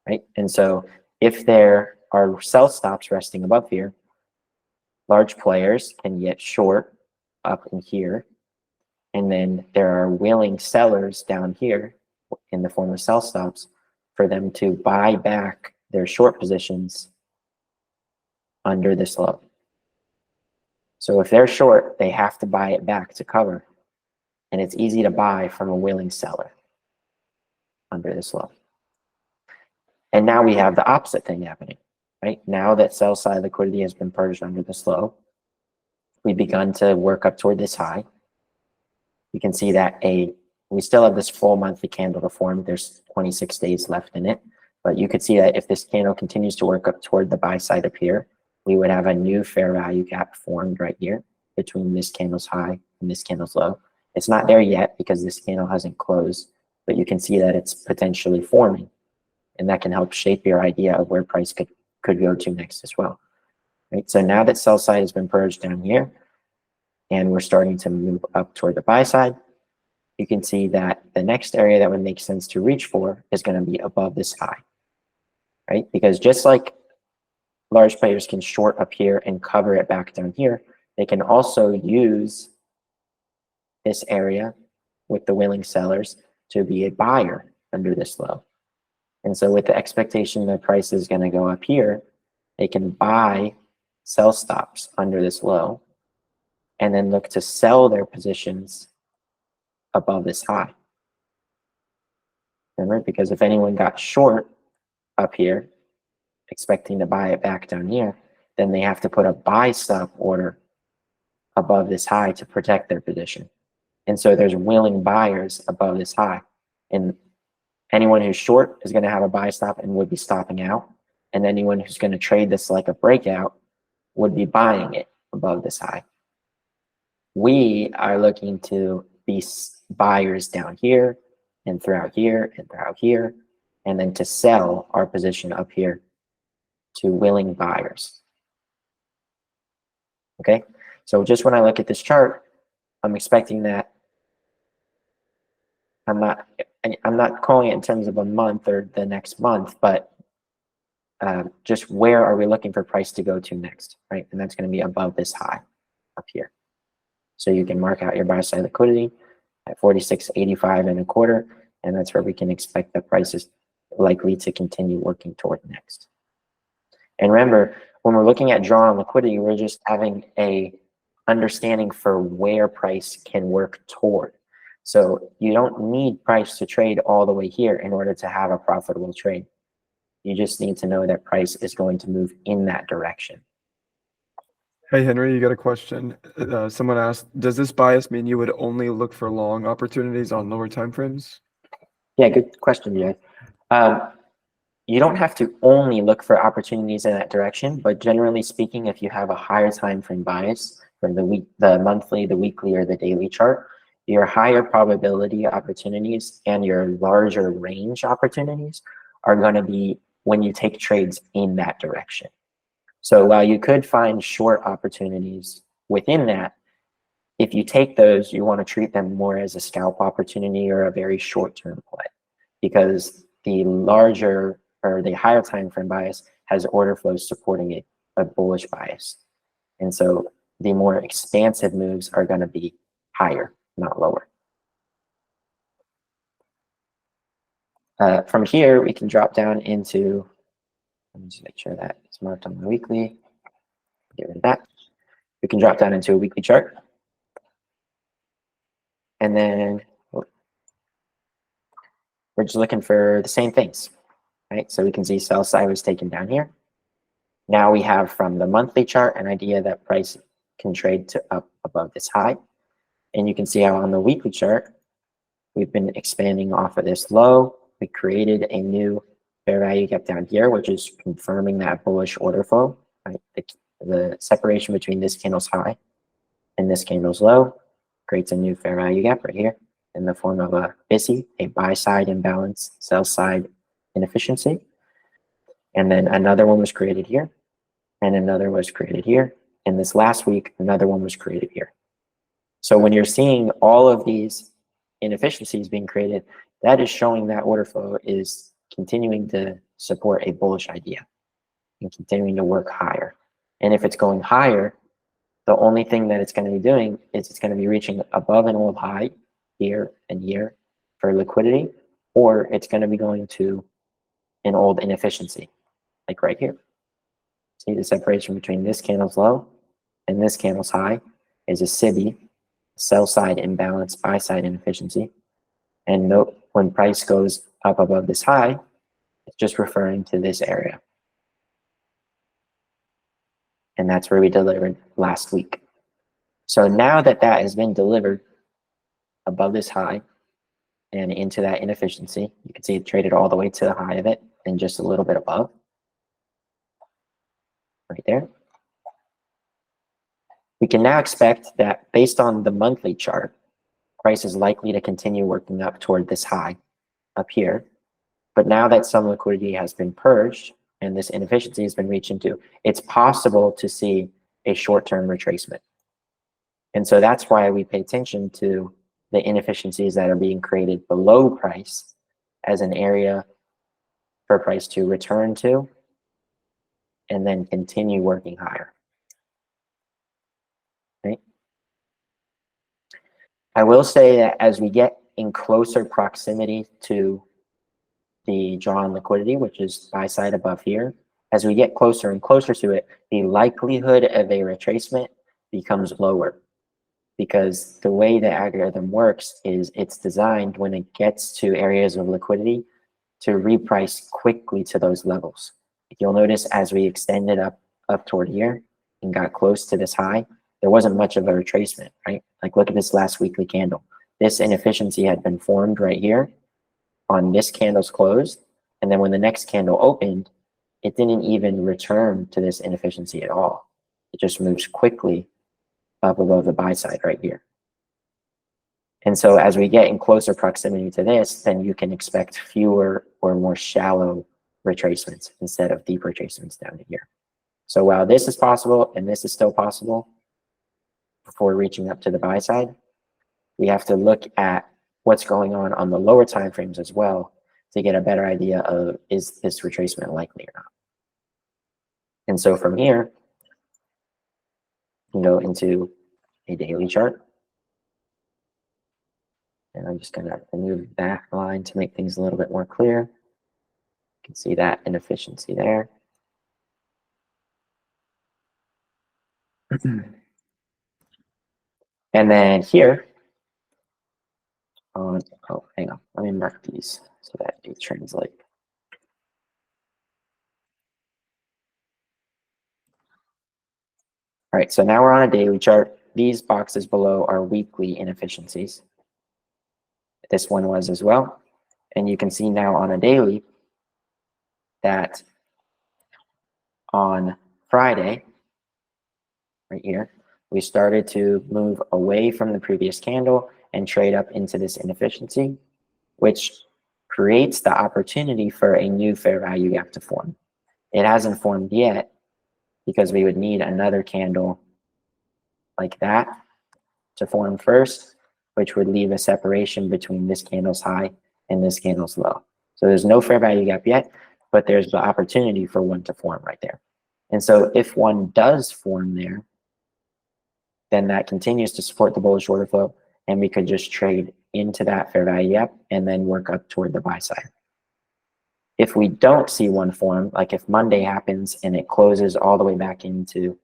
right? And so if there are sell stops resting above here, large players can get short up in here, and then there are willing sellers down here in the form of sell stops for them to buy back their short positions under this low. So if they're short, they have to buy it back to cover, and it's easy to buy from a willing seller under this low. And now we have the opposite thing happening, right? Now that sell side liquidity has been purged under this low, we've begun to work up toward this high. You can see that we still have this full monthly candle to form. There's 26 days left in it, but you could see that if this candle continues to work up toward the buy side up here, we would have a new fair value gap formed right here between this candle's high and this candle's low. It's not there yet because this candle hasn't closed, but you can see that it's potentially forming, and that can help shape your idea of where price could go to next as well. Right? So now that sell side has been purged down here, and we're starting to move up toward the buy side, you can see that the next area that would make sense to reach for is going to be above this high, right? Because just like large players can short up here and cover it back down here, they can also use this area with the willing sellers to be a buyer under this low. And so with the expectation that price is going to go up here, they can buy sell stops under this low and then look to sell their positions above this high. Remember, because if anyone got short up here, expecting to buy it back down here, then they have to put a buy stop order above this high to protect their position. And so there's willing buyers above this high. And anyone who's short is going to have a buy stop and would be stopping out. And anyone who's going to trade this like a breakout would be buying it above this high. We are looking to be buyers down here and throughout here and throughout here, and then to sell our position up here to willing buyers. Okay, so just when I look at this chart, I'm expecting that I'm not calling it in terms of a month or the next month, but just where are we looking for price to go to next, right? And that's going to be above this high up here. So you can mark out your buy side liquidity at 46.85 and a quarter, and that's where we can expect the price is likely to continue working toward next. And remember, when we're looking at draw on liquidity, we're just having a understanding for where price can work toward. So you don't need price to trade all the way here in order to have a profitable trade. You just need to know that price is going to move in that direction. Hey, Henry, you got a question. Someone asked, does this bias mean you would only look for long opportunities on lower time frames? Yeah, good question, Jay. You don't have to only look for opportunities in that direction, but generally speaking, if you have a higher time frame bias from the week, the monthly, the weekly, or the daily chart, your higher probability opportunities and your larger range opportunities are going to be when you take trades in that direction. So while you could find short opportunities within that, if you take those, you want to treat them more as a scalp opportunity or a very short-term play, because the larger or the higher time frame bias has order flows supporting a bullish bias. And so the more expansive moves are going to be higher, not lower. From here, we can drop down into, let me just make sure that it's marked on the weekly. Get rid of that. We can drop down into a weekly chart. And then we're just looking for the same things, right? So we can see sell side was taken down here. Now we have from the monthly chart an idea that price can trade to up above this high. And you can see how on the weekly chart, we've been expanding off of this low. We created a new fair value gap down here, which is confirming that bullish order flow, right? The separation between this candle's high and this candle's low creates a new fair value gap right here in the form of a BISI, a buy side imbalance, sell side inefficiency. And then another one was created here, and another was created here. And this last week, another one was created here. So when you're seeing all of these inefficiencies being created, that is showing that order flow is continuing to support a bullish idea and continuing to work higher. And if it's going higher, the only thing that it's going to be doing is it's going to be reaching above an old high here and here for liquidity, or it's going to be going to an old inefficiency, like right here. See the separation between this candle's low and this candle's high is a SIBI, sell side imbalance, buy side inefficiency. And note when price goes up above this high, it's just referring to this area. And that's where we delivered last week. So now that that has been delivered above this high and into that inefficiency, you can see it traded all the way to the high of it and just a little bit above. Right there. We can now expect that based on the monthly chart, price is likely to continue working up toward this high up here. But now that some liquidity has been purged and this inefficiency has been reached into, it's possible to see a short-term retracement. And so that's why we pay attention to the inefficiencies that are being created below price as an area for price to return to and then continue working higher. Right? I will say that as we get in closer proximity to the drawn liquidity, which is buy side above here, as we get closer and closer to it, the likelihood of a retracement becomes lower, because the way the algorithm works is it's designed when it gets to areas of liquidity to reprice quickly to those levels. You'll notice as we extended up toward here and got close to this high, there wasn't much of a retracement, right? Like look at this last weekly candle. This inefficiency had been formed right here on this candle's closed. And then when the next candle opened, it didn't even return to this inefficiency at all. It just moves quickly up above the buy side right here. And so as we get in closer proximity to this, then you can expect fewer or more shallow retracements instead of deep retracements down to here. So while this is possible and this is still possible before reaching up to the buy side, we have to look at what's going on the lower time frames as well to get a better idea of is this retracement likely or not. And so from here, you can go into a daily chart. And I'm just going to remove that line to make things a little bit more clear. You can see that inefficiency there. And then here, oh, hang on, let me mark these so that they translate. All right, so now we're on a daily chart. These boxes below are weekly inefficiencies. This one was as well. And you can see now on a daily that on Friday, right here, we started to move away from the previous candle and trade up into this inefficiency, which creates the opportunity for a new fair value gap to form. It hasn't formed yet because we would need another candle like that to form first, which would leave a separation between this candle's high and this candle's low. So there's no fair value gap yet, but there's the opportunity for one to form right there. And so if one does form there, then that continues to support the bullish order flow, and we could just trade into that fair value gap and then work up toward the buy side. If we don't see one form, like if Monday happens and it closes all the way back into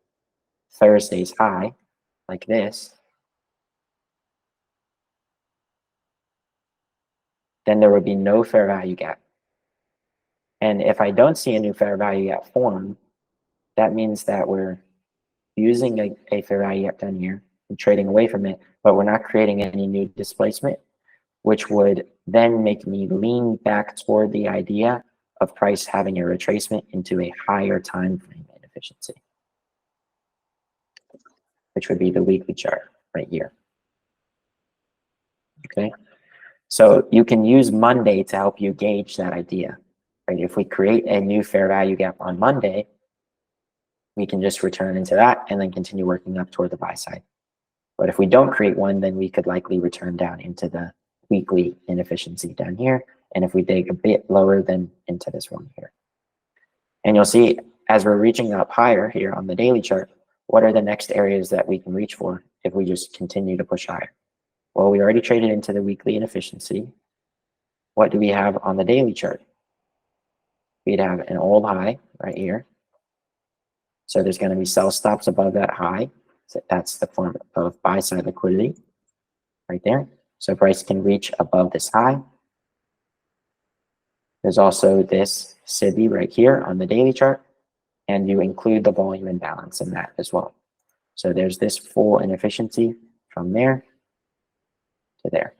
Thursday's high, like this, then there would be no fair value gap. And if I don't see a new fair value gap form, that means that we're using a fair value gap down here and trading away from it, but we're not creating any new displacement, which would then make me lean back toward the idea of price having a retracement into a higher time frame inefficiency, which would be the weekly chart right here. Okay, so you can use Monday to help you gauge that idea, right? If we create a new fair value gap on Monday, we can just return into that and then continue working up toward the buy side. But if we don't create one, then we could likely return down into the weekly inefficiency down here. And if we dig a bit lower, then into this one here. And you'll see as we're reaching up higher here on the daily chart, what are the next areas that we can reach for if we just continue to push higher? Well, we already traded into the weekly inefficiency. What do we have on the daily chart? We'd have an old high right here. So there's going to be sell stops above that high. So that's the form of buy side liquidity right there. So price can reach above this high. There's also this SIBI right here on the daily chart, and you include the volume imbalance in that as well. So there's this full inefficiency from there to there.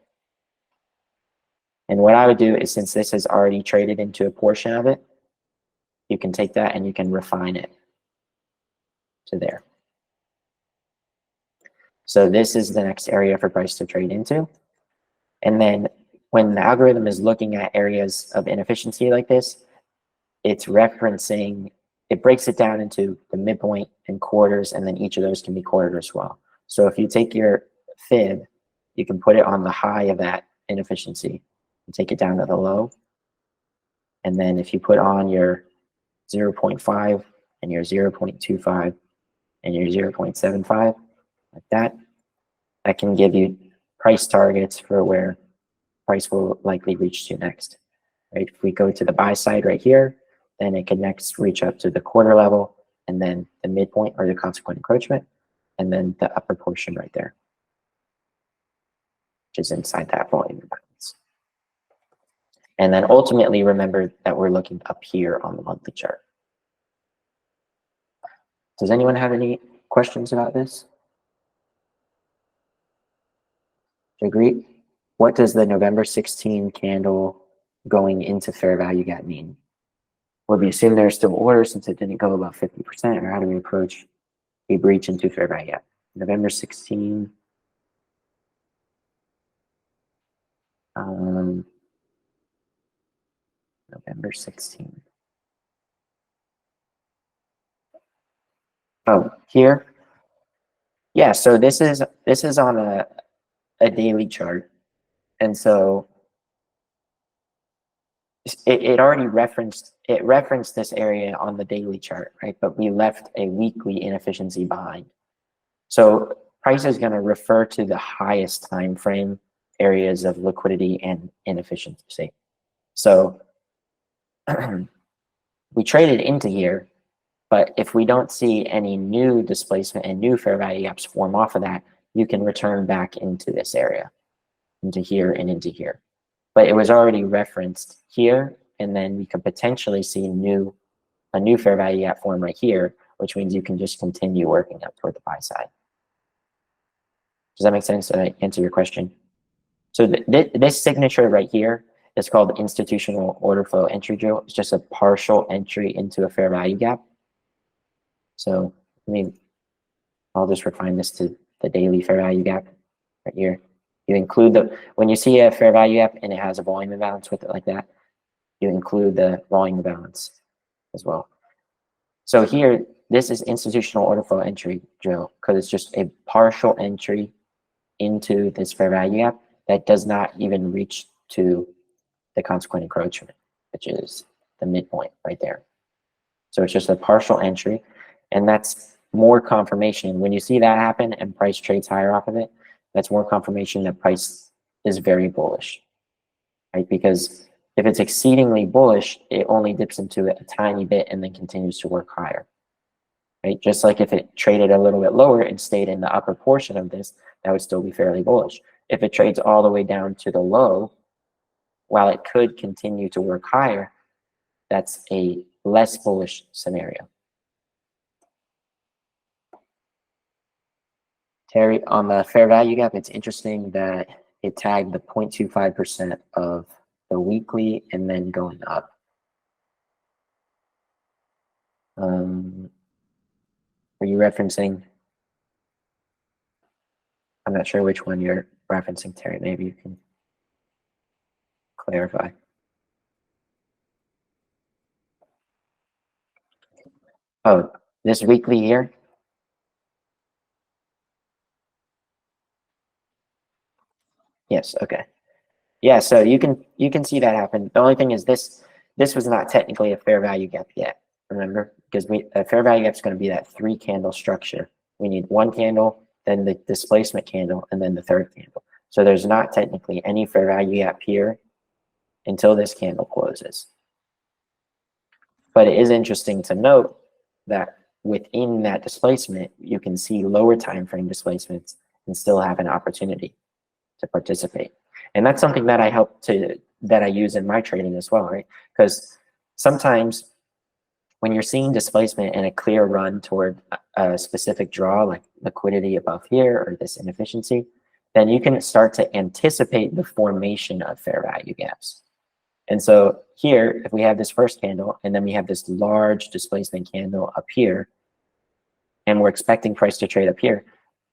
And what I would do is, since this has already traded into a portion of it, you can take that and you can refine it to there. So this is the next area for price to trade into. And then when the algorithm is looking at areas of inefficiency like this, it's referencing, it breaks it down into the midpoint and quarters, and then each of those can be quartered as well. So if you take your fib, you can put it on the high of that inefficiency and take it down to the low. And then if you put on your 0.5 and your 0.25 and your 0.75, like that, that can give you price targets for where price will likely reach to next, right? If we go to the buy side right here, then it can next reach up to the quarter level, and then the midpoint or the consequent encroachment, and then the upper portion right there, which is inside that volume imbalance. And then ultimately, remember that we're looking up here on the monthly chart. Does anyone have any questions about this? Agree? What does the November 16 candle going into fair value gap mean? Would we assume there's still orders since it didn't go above 50%, or how do we approach a breach into fair value gap? November 16. November 16. Oh, here. Yeah, so this is on a daily chart. And so it already referenced this area on the daily chart, right? But we left a weekly inefficiency behind. So price is going to refer to the highest time frame areas of liquidity and inefficiency. So we traded into here, but if we don't see any new displacement and new fair value gaps form off of that, you can return back into this area, into here and into here. But it was already referenced here, and then we could potentially see a new fair value gap form right here, which means you can just continue working up toward the buy side. Does that make sense? Did I answer your question? So this signature right here is called institutional order flow entry drill. It's just a partial entry into a fair value gap. So I'll just refine this to the daily fair value gap right here. You include when you see a fair value gap and it has a volume imbalance with it like that, you include the volume imbalance as well. So here, this is institutional order flow entry drill because it's just a partial entry into this fair value gap that does not even reach to the consequent encroachment, which is the midpoint right there. So it's just a partial entry, and that's more confirmation. When you see that happen and price trades higher off of it, that's more confirmation that price is very bullish, right? Because if it's exceedingly bullish, it only dips into it a tiny bit and then continues to work higher, right? Just like if it traded a little bit lower and stayed in the upper portion of this, that would still be fairly bullish. If it trades all the way down to the low, while it could continue to work higher, that's a less bullish scenario. Terry, on the fair value gap, it's interesting that it tagged the 0.25% of the weekly and then going up. Are you referencing? I'm not sure which one you're referencing, Terry. Maybe you can clarify. Oh, this weekly here? Yes, okay. Yeah, so you can see that happen. The only thing is this was not technically a fair value gap yet, remember? Because a fair value gap is going to be that 3 candle structure. We need 1 candle, then the displacement candle, and then the 3rd candle. So there's not technically any fair value gap here until this candle closes. But it is interesting to note that within that displacement, you can see lower time frame displacements and still have an opportunity to participate. And that's something that I use in my trading as well, right? Because sometimes when you're seeing displacement and a clear run toward a specific draw, like liquidity above here or this inefficiency, then you can start to anticipate the formation of fair value gaps. And so here, if we have this first candle and then we have this large displacement candle up here, and we're expecting price to trade up here,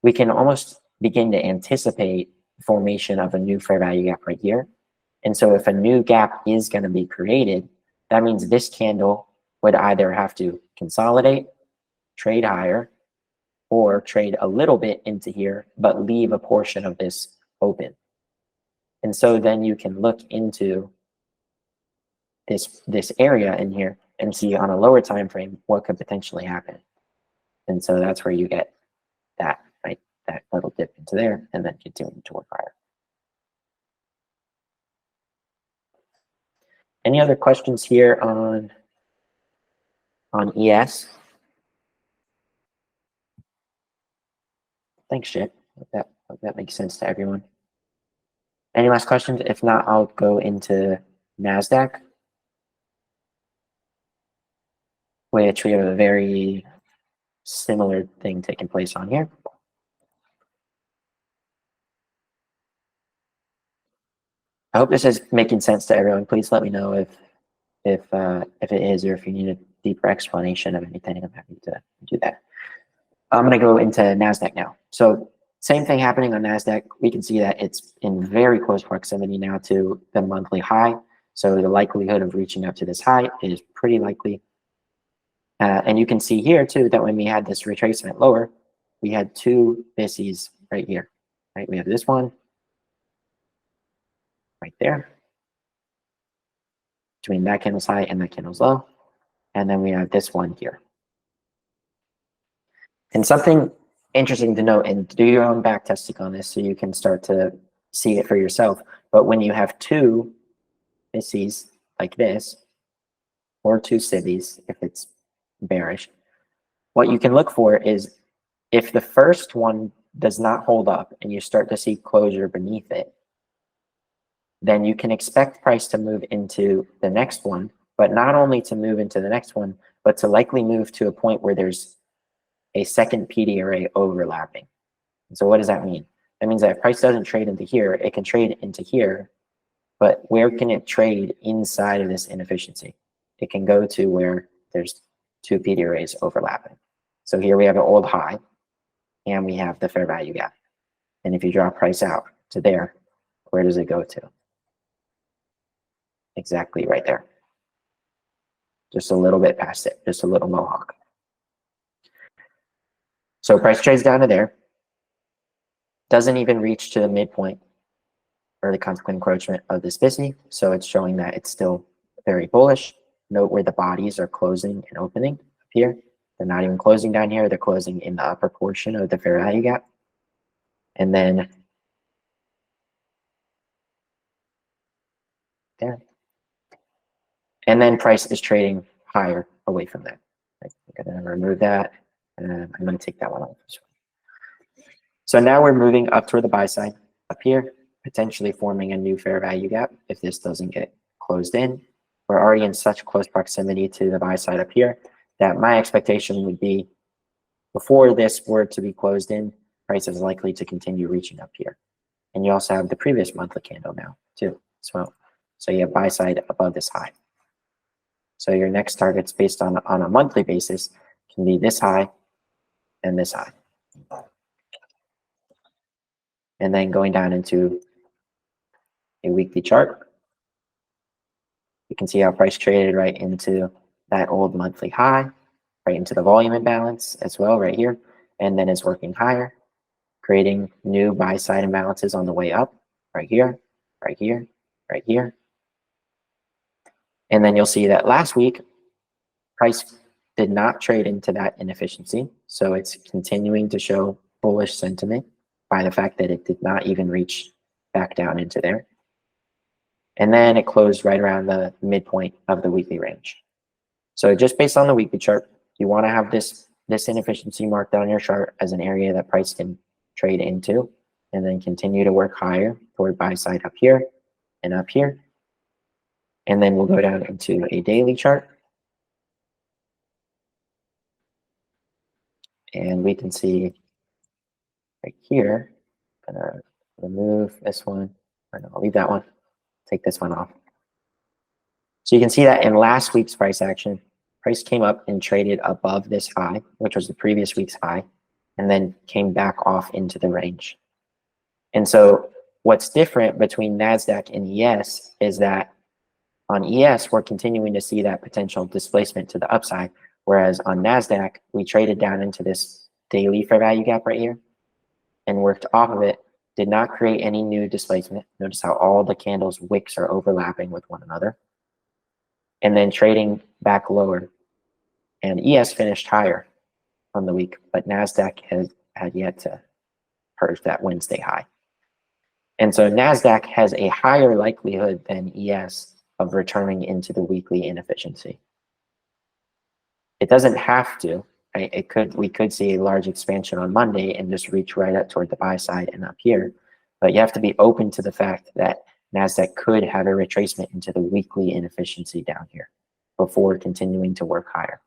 we can almost begin to anticipate formation of a new fair value gap right here. And so if a new gap is going to be created, that means this candle would either have to consolidate, trade higher, or trade a little bit into here, but leave a portion of this open. And so then you can look into this area in here and see on a lower time frame what could potentially happen. And so that's where you get that, right? That little dip into there and then continuing to work higher. Any other questions here on ES? Thanks, Chip. Hope that makes sense to everyone. Any last questions? If not, I'll go into NASDAQ, which we have a very similar thing taking place on here. I hope this is making sense to everyone. Please let me know if it is, or if you need a deeper explanation of anything. I'm happy to do that. I'm going to go into NASDAQ now. So same thing happening on NASDAQ. We can see that it's in very close proximity now to the monthly high. So the likelihood of reaching up to this high is pretty likely. And you can see here too that when we had this retracement lower, we had 2 BISIs right here. Right, we have this one right there, between that candle's high and that candle's low. And then we have this one here. And something interesting to note, and do your own back testing on this so you can start to see it for yourself. But when you have 2 BISIs like this, or 2 CIVs if it's bearish, what you can look for is if the first one does not hold up and you start to see closure beneath it, then you can expect price to move into the next one, but not only to move into the next one, but to likely move to a point where there's a second PD array overlapping. And so what does that mean? That means that if price doesn't trade into here, it can trade into here, but where can it trade inside of this inefficiency? It can go to where there's 2 PD arrays overlapping. So here we have an old high, and we have the fair value gap. And if you draw price out to there, where does it go to? Exactly right there. Just a little bit past it, just a little mohawk. So price trades down to there, doesn't even reach to the midpoint or the consequent encroachment of this BISI. So it's showing that it's still very bullish. note where the bodies are closing and opening up here. They're not even closing down here. They're closing in the upper portion of the fair value gap. And then there. And then price is trading higher away from that. I'm going to remove that. And I'm going to take that one off. So now we're moving up toward the buy side up here, potentially forming a new fair value gap if this doesn't get closed in. We're already in such close proximity to the buy side up here that my expectation would be before this were to be closed in, price is likely to continue reaching up here. And you also have the previous monthly candle now too as well. So you have buy side above this high. So your next targets based on a monthly basis can be this high and this high. And then going down into a weekly chart, you can see how price traded right into that old monthly high, right into the volume imbalance as well right here, and then is working higher, creating new buy side imbalances on the way up right here, right here, right here. And then you'll see that last week, price did not trade into that inefficiency. So it's continuing to show bullish sentiment by the fact that it did not even reach back down into there. And then it closed right around the midpoint of the weekly range. So just based on the weekly chart, you want to have this inefficiency marked on your chart as an area that price can trade into, and then continue to work higher toward buy side up here and up here. And then we'll go down into a daily chart. And we can see right here, I'm gonna remove this one, or no, I'll leave that one, take this one off. So you can see that in last week's price action, price came up and traded above this high, which was the previous week's high, and then came back off into the range. And so what's different between NASDAQ and ES is that on ES, we're continuing to see that potential displacement to the upside, whereas on NASDAQ, we traded down into this daily fair value gap right here and worked off of it, did not create any new displacement. Notice how all the candles' wicks are overlapping with one another. And then trading back lower. And ES finished higher on the week, but NASDAQ had yet to purge that Wednesday high. And so NASDAQ has a higher likelihood than ES of returning into the weekly inefficiency. It doesn't have to. Right? We could see a large expansion on Monday and just reach right up toward the buy side and up here. But you have to be open to the fact that NASDAQ could have a retracement into the weekly inefficiency down here before continuing to work higher.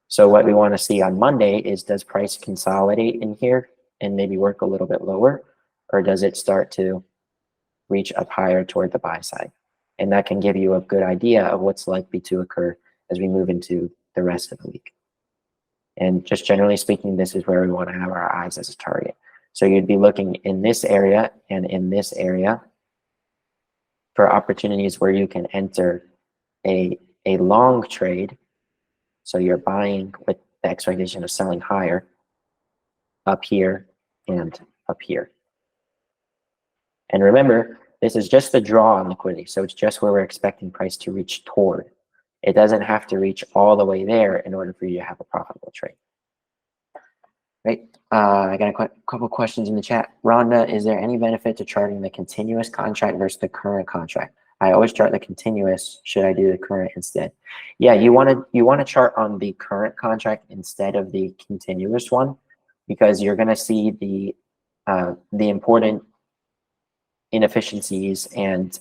So what we want to see on Monday is, does price consolidate in here and maybe work a little bit lower, or does it start to reach up higher toward the buy side? And that can give you a good idea of what's likely to occur as we move into the rest of the week. And just generally speaking, this is where we want to have our eyes as a target. So you'd be looking in this area and in this area for opportunities where you can enter a long trade. So you're buying with the expectation of selling higher up here and up here. And remember, this is just the draw on liquidity. So it's just where we're expecting price to reach toward. It doesn't have to reach all the way there in order for you to have a profitable trade. Right. I got a couple questions in the chat. Rhonda, is there any benefit to charting the continuous contract versus the current contract? I always chart the continuous. Should I do the current instead? Yeah, you want to chart on the current contract instead of the continuous one, because you're going to see the important inefficiencies and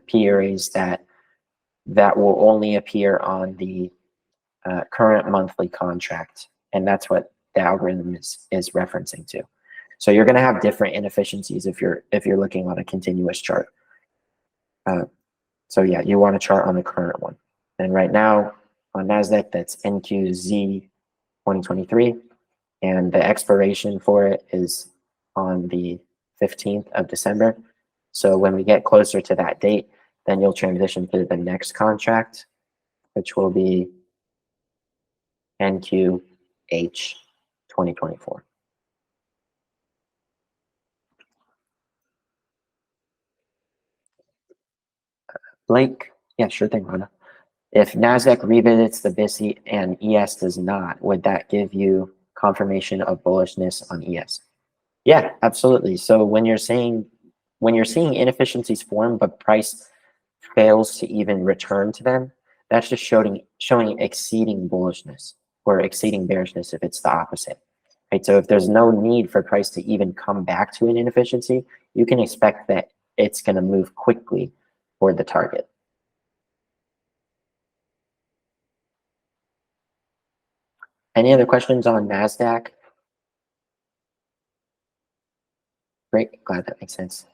PRAs that will only appear on the current monthly contract, and that's what the algorithm is referencing to. So you're going to have different inefficiencies if you're looking on a continuous chart. So yeah, you want to chart on the current one. And right now on NASDAQ, that's NQZ 2023, and the expiration for it is on the 15th of December. So when we get closer to that date, then you'll transition to the next contract, which will be NQH 2024. Blake, yeah, sure thing, Rhonda. If NASDAQ revisits the BISI and ES does not, would that give you confirmation of bullishness on ES? Yeah, absolutely. So when you're seeing inefficiencies form, but price fails to even return to them, that's just showing exceeding bullishness or exceeding bearishness if it's the opposite. Right? So if there's no need for price to even come back to an inefficiency, you can expect that it's going to move quickly toward the target. Any other questions on NASDAQ? Great, glad that makes sense.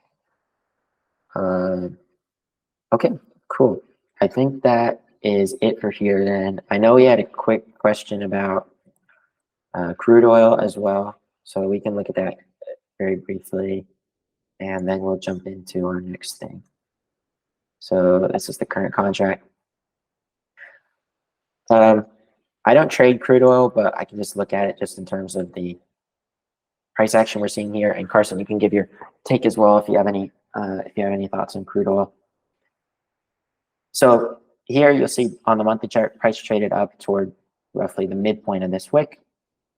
Okay, cool. I think that is it for here then. I know we had a quick question about crude oil as well, so we can look at that very briefly, and then we'll jump into our next thing. So this is the current contract. I don't trade crude oil, but I can just look at it just in terms of the price action we're seeing here. And Carson, you can give your take as well if you have any thoughts on crude oil. So here you'll see on the monthly chart, price traded up toward roughly the midpoint of this wick,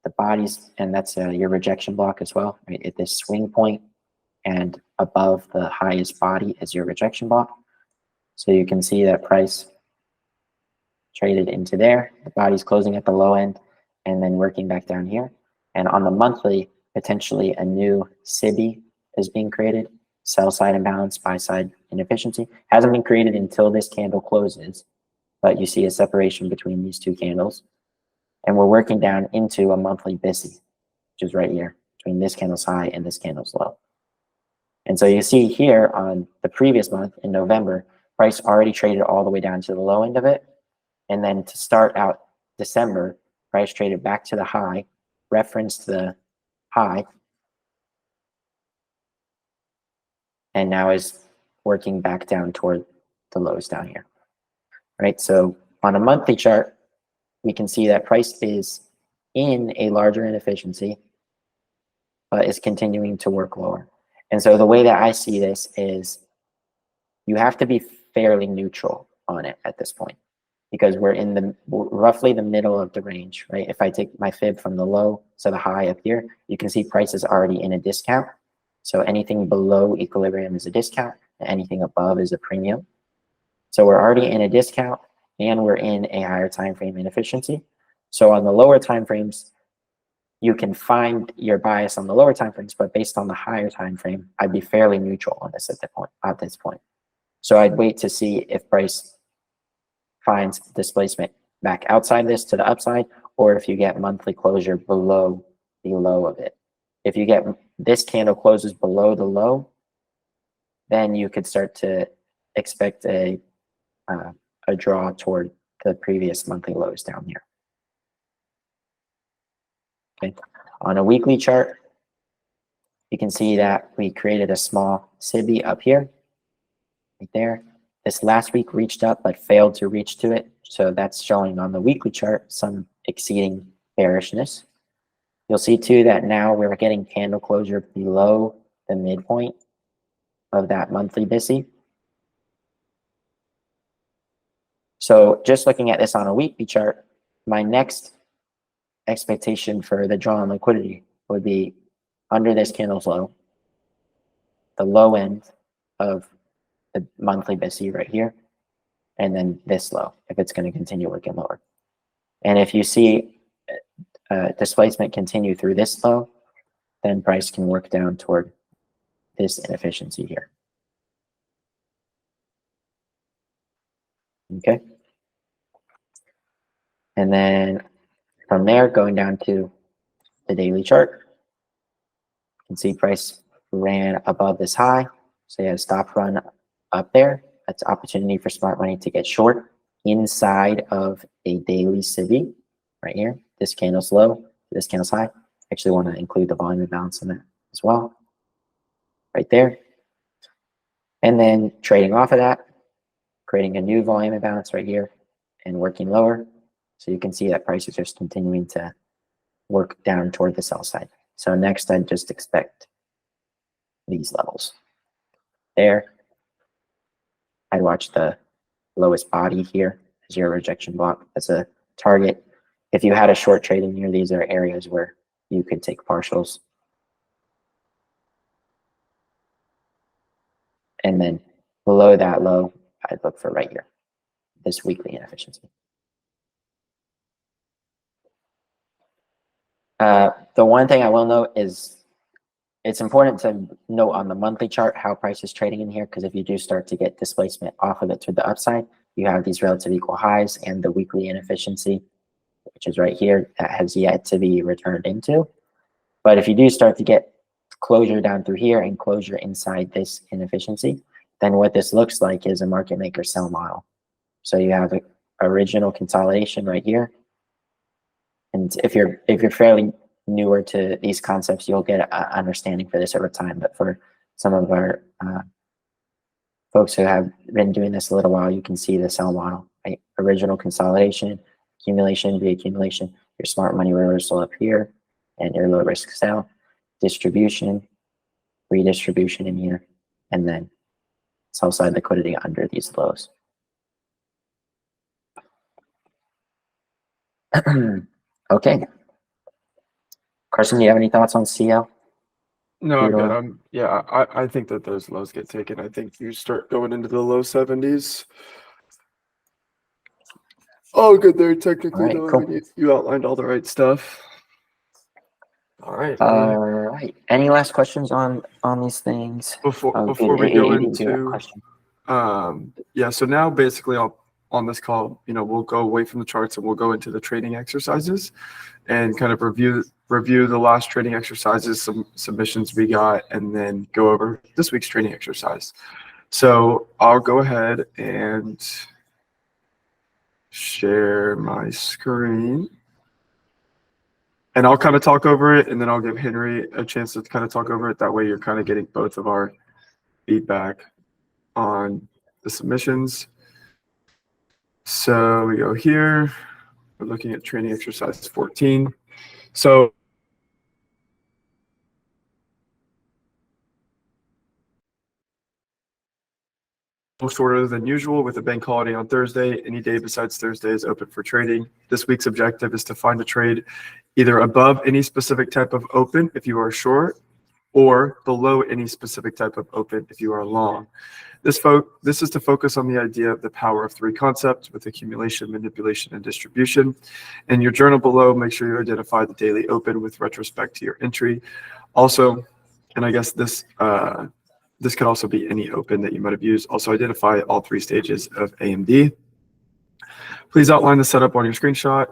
the bodies, and that's your rejection block as well, right? At this swing point and above the highest body is your rejection block. So you can see that price traded into there, the body's closing at the low end and then working back down here. And on the monthly, potentially a new SIBI is being created, sell side imbalance, buy side inefficiency. Hasn't been created until this candle closes, but you see a separation between these two candles. And we're working down into a monthly BISI, which is right here, between this candle's high and this candle's low. And so you see here on the previous month in November, price already traded all the way down to the low end of it. And then to start out December, price traded back to the high, referenced the high, and now is working back down toward the lows down here, right? So on a monthly chart, we can see that price is in a larger inefficiency, but is continuing to work lower. And so the way that I see this is you have to be fairly neutral on it at this point, because we're in the roughly the middle of the range, right? If I take my fib from the low to the high up here, you can see price is already in a discount. So anything below equilibrium is a discount, and anything above is a premium. So we're already in a discount and we're in a higher time frame inefficiency. So on the lower time frames, you can find your bias on the lower time frames, but based on the higher time frame, I'd be fairly neutral on this at this point. So I'd wait to see if price finds displacement back outside this to the upside, or if you get monthly closure below the low of it. If you get this candle closes below the low, then you could start to expect a draw toward the previous monthly lows down here. Okay. On a weekly chart, you can see that we created a small SIBI up here, right there. This last week reached up but failed to reach to it. So that's showing on the weekly chart some exceeding bearishness. You'll see too that now we're getting candle closure below the midpoint of that monthly BISI. So just looking at this on a weekly chart, my next expectation for the draw on liquidity would be under this candle's low, the low end of the monthly BISI right here, and then this low if it's going to continue working lower. And if you see displacement continue through this low, then price can work down toward this inefficiency here. Okay. And then from there, going down to the daily chart, you can see price ran above this high. So you had a stop run up there. That's opportunity for smart money to get short inside of a daily SIBI right here. This candle's low, this candle's high. Actually want to include the volume imbalance in that as well, right there. And then trading off of that, creating a new volume imbalance right here and working lower. So you can see that price is just continuing to work down toward the sell side. So next, I'd just expect these levels. There, I'd watch the lowest body here as your rejection block, as a target. If you had a short trade in here, these are areas where you could take partials. And then below that low, I'd look for right here, this weekly inefficiency. The one thing I will note is it's important to note on the monthly chart how price is trading in here, because if you do start to get displacement off of it to the upside, you have these relative equal highs and the weekly inefficiency, which is right here, that has yet to be returned into. But if you do start to get closure down through here and closure inside this inefficiency, then what this looks like is a market maker sell model. So you have an original consolidation right here. And if you're fairly newer to these concepts, you'll get an understanding for this over time. But for some of our folks who have been doing this a little while, you can see the sell model, right? Original consolidation, accumulation, reaccumulation, your smart money reversal up here, and your low risk sell, distribution, redistribution in here, and then sell side liquidity under these lows. Okay. Carson, do you have any thoughts on CL? No, I'm Crude good. oil? Yeah, I think that those lows get taken. I think you start going into the low 70s. Oh, good there. Technically, All right, though, cool. I mean, you outlined all the right stuff. All right. All right. Any last questions on these things? Before Oh, before good. we go AD, do you have a into question? yeah, so now basically on this call, we'll go away from the charts and we'll go into the trading exercises and kind of review the last trading exercises, some submissions we got, and then go over this week's trading exercise. So I'll go ahead and share my screen. And I'll kind of talk over it, and then I'll give Henry a chance to kind of talk over it. That way you're kind of getting both of our feedback on the submissions. So we go here. We're looking at training exercise 14. So shorter than usual with a bank holiday on Thursday. Any day besides Thursday is open for trading. This week's objective is to find a trade either above any specific type of open if you are short, or below any specific type of open if you are long. This is to focus on the idea of the power of three concepts with accumulation, manipulation, and distribution. In your journal below, make sure you identify the daily open with retrospect to your entry. Also, and I guess this could also be any open that you might have used. Also identify all three stages of AMD. Please outline the setup on your screenshot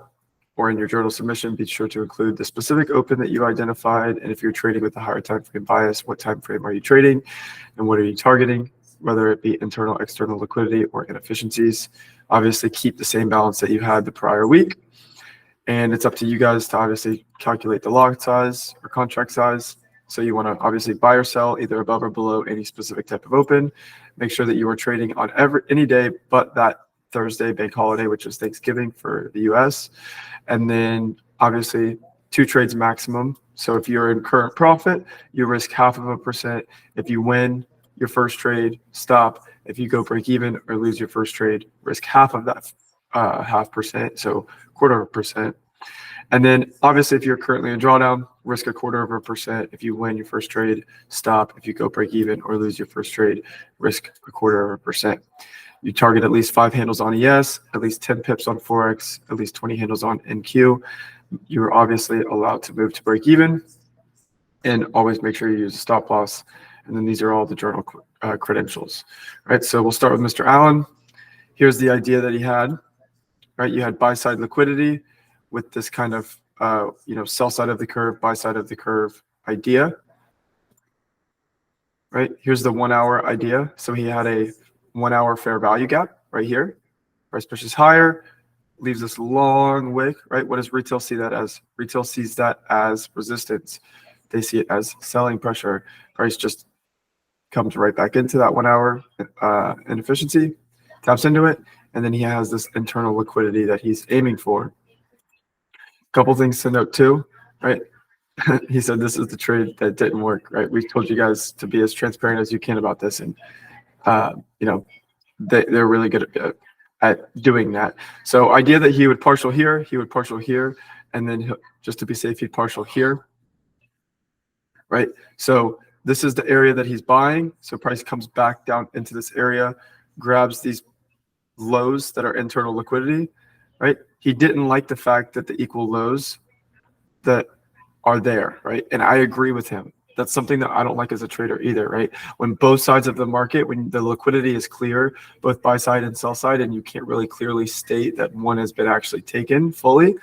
or in your journal submission. Be sure to include the specific open that you identified. And if you're trading with a higher time frame bias, what time frame are you trading and what are you targeting, whether it be internal, external liquidity or inefficiencies. Obviously keep the same balance that you had the prior week. And it's up to you guys to obviously calculate the lot size or contract size. So you want to obviously buy or sell either above or below any specific type of open. Make sure that you are trading on any day but that Thursday bank holiday, which is Thanksgiving for the US. And then obviously 2 trades maximum. So if you're in current profit, you risk 0.5%. If you win your first trade, stop. If you go break even or lose your first trade, risk half of that 0.5%, so 0.25%. And then obviously if you're currently in drawdown, risk 0.25%. If you win your first trade, stop. If you go break even or lose your first trade, risk 0.25%. You target at least 5 handles on ES, at least 10 pips on Forex, at least 20 handles on NQ. You're obviously allowed to move to break even, and always make sure you use a stop loss. And then these are all the journal credentials. Right, so we'll start with Mr. Allen. Here's the idea that he had. Right, you had buy side liquidity with this kind of sell side of the curve, buy side of the curve idea. Right, here's the 1 hour idea. So he had a 1 hour fair value gap right here. Price pushes higher, leaves this long wick. Right, what does retail see that as? Retail sees that as resistance. They see it as selling pressure. Price just comes right back into that 1 hour inefficiency, taps into it, and then he has this internal liquidity that he's aiming for. Couple things to note too, right? He said this is the trade that didn't work, right? We told you guys to be as transparent as you can about this, and they're really good at at doing that. So idea that he would partial here, he would partial here, and then just to be safe, he'd partial here, right? So this is the area that he's buying. So price comes back down into this area, grabs these lows that are internal liquidity, right? He didn't like the fact that the equal lows that are there, right? And I agree with him. That's something that I don't like as a trader either, right? When both sides of the market, when the liquidity is clear, both buy side and sell side, and you can't really clearly state that one has been actually taken fully,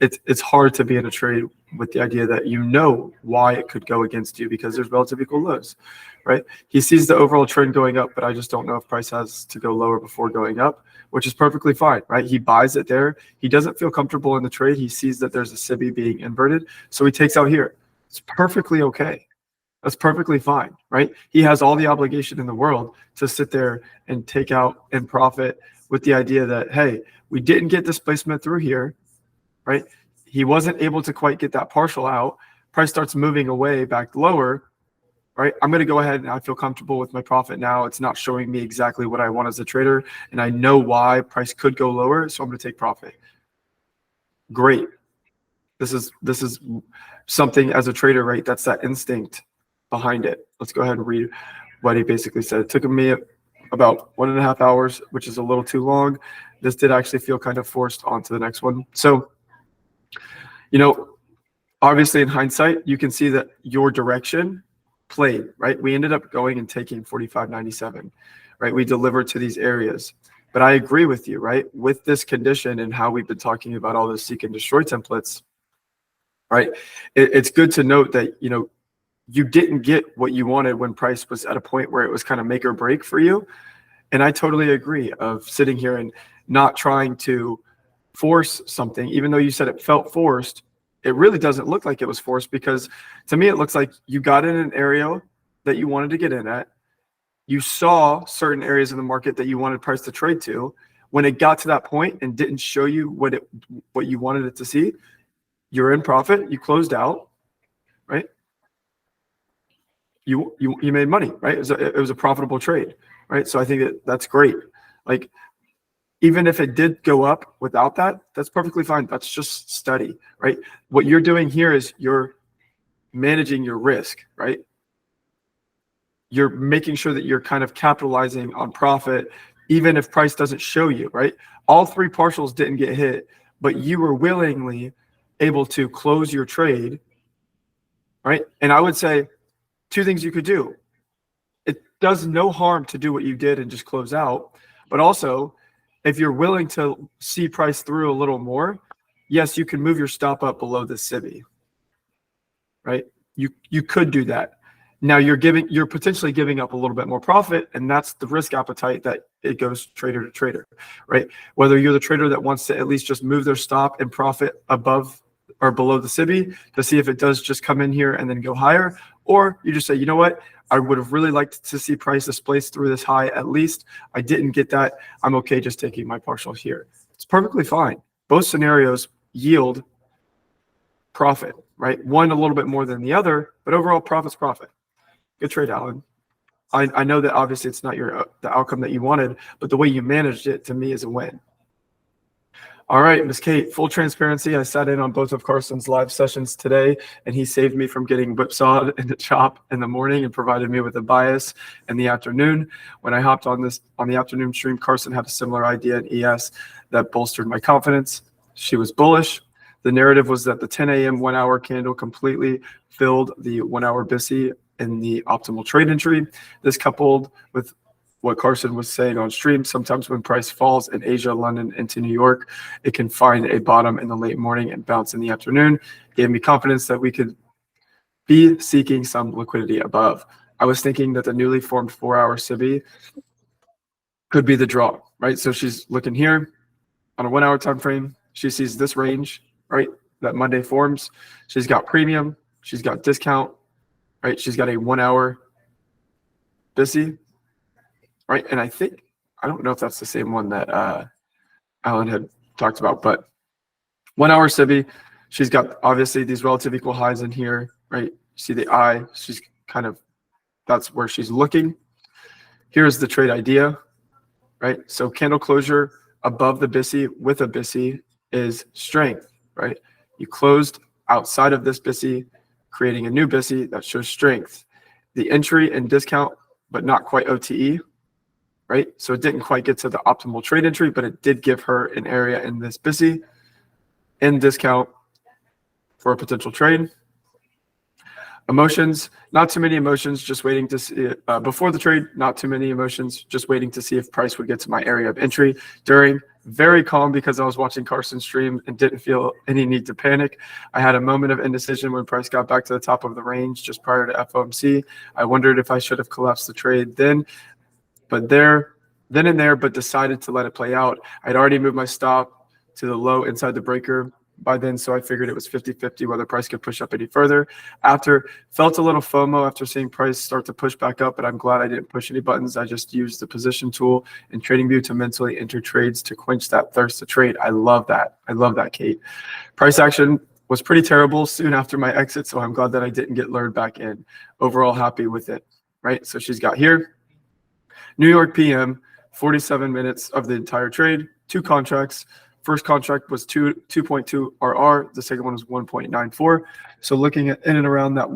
it's hard to be in a trade with the idea that you know why it could go against you because there's relative equal lows, right? He sees the overall trend going up, but I just don't know if price has to go lower before going up, which is perfectly fine, right? He buys it there. He doesn't feel comfortable in the trade. He sees that there's a SIBI being inverted, so he takes out here. It's perfectly okay. That's perfectly fine, right? He has all the obligation in the world to sit there and take out and profit with the idea that, hey, we didn't get displacement through here, right? He wasn't able to quite get that partial out. Price starts moving away back lower, right? I'm going to go ahead and I feel comfortable with my profit now. It's not showing me exactly what I want as a trader, and I know why price could go lower, so I'm going to take profit. Great. This is something as a trader, right? That's that instinct behind it. Let's go ahead and read what he basically said. It took me about 1.5 hours, which is a little too long. This did actually feel kind of forced onto the next one. So, you know, obviously in hindsight, you can see that your direction played, right? We ended up going and taking 45.97, right? We delivered to these areas. But I agree with you, right? With this condition and how we've been talking about all the seek and destroy templates, right? It's good to note that, you know, you didn't get what you wanted when price was at a point where it was kind of make or break for you. And I totally agree of sitting here and not trying to force something, even though you said it felt forced. It really doesn't look like it was forced, because to me, it looks like you got in an area that you wanted to get in at. You saw certain areas of the market that you wanted price to trade to. When it got to that point and didn't show you what you wanted it to see, you're in profit, you closed out, right? You made money, right? It was a profitable trade, right? So I think that's great. Like, even if it did go up without that, that's perfectly fine. That's just study, right? What you're doing here is you're managing your risk, right? You're making sure that you're kind of capitalizing on profit, even if price doesn't show you, right? All three partials didn't get hit, but you were willingly able to close your trade, right? And I would say two things you could do. It does no harm to do what you did and just close out, but also if you're willing to see price through a little more, yes, you can move your stop up below the SIBI, right? You could do that. Now you're potentially giving up a little bit more profit, and that's the risk appetite that it goes trader to trader, right? Whether you're the trader that wants to at least just move their stop and profit above or below the SIBI to see if it does just come in here and then go higher, or you just say, you know what? I would have really liked to see price displace through this high at least. I didn't get that. I'm okay just taking my partial here. It's perfectly fine. Both scenarios yield profit, right? One a little bit more than the other, but overall profit's profit. Good trade, Alan. I know that obviously it's not the outcome that you wanted, but the way you managed it to me is a win. All right, Ms. Kate, full transparency. I sat in on both of Carson's live sessions today, and he saved me from getting whipsawed in the chop in the morning and provided me with a bias in the afternoon. When I hopped on the afternoon stream, Carson had a similar idea in ES that bolstered my confidence. She was bullish. The narrative was that the 10 a.m. 1 hour candle completely filled the 1 hour BISI in the optimal trade entry. This coupled with what Carson was saying on stream, sometimes when price falls in Asia, London, into New York, it can find a bottom in the late morning and bounce in the afternoon. Gave me confidence that we could be seeking some liquidity above. I was thinking that the newly formed 4 hour SIBI could be the draw, right? So she's looking here on a 1 hour time frame. She sees this range, right? That Monday forms. She's got premium. She's got discount, right? She's got a 1 hour BISI. Right, and I don't know if that's the same one that Alan had talked about, but 1 hour SIBI, she's got obviously these relative equal highs in here, right? You see the eye, she's kind of, that's where she's looking. Here's the trade idea, right? So candle closure above the BISI with a BISI is strength, right? You closed outside of this BISI, creating a new BISI that shows strength. The entry and discount, but not quite OTE, right? So it didn't quite get to the optimal trade entry, but it did give her an area in this BISI in discount for a potential trade. Emotions, not too many emotions, just waiting to see before the trade, not too many emotions, just waiting to see if price would get to my area of entry. During, very calm because I was watching Carson's stream and didn't feel any need to panic. I had a moment of indecision when price got back to the top of the range just prior to FOMC. I wondered if I should have collapsed the trade then and there, but decided to let it play out. I'd already moved my stop to the low inside the breaker by then, so I figured it was 50-50 whether price could push up any further. Felt a little FOMO after seeing price start to push back up, but I'm glad I didn't push any buttons. I just used the position tool and TradingView to mentally enter trades to quench that thirst to trade. I love that. I love that, Kate. Price action was pretty terrible soon after my exit, so I'm glad that I didn't get lured back in. Overall, happy with it, right? So she's got here, New York PM, 47 minutes of the entire trade, 2 contracts. First contract was 2.2 RR. The second one was 1.94. So looking at in and around that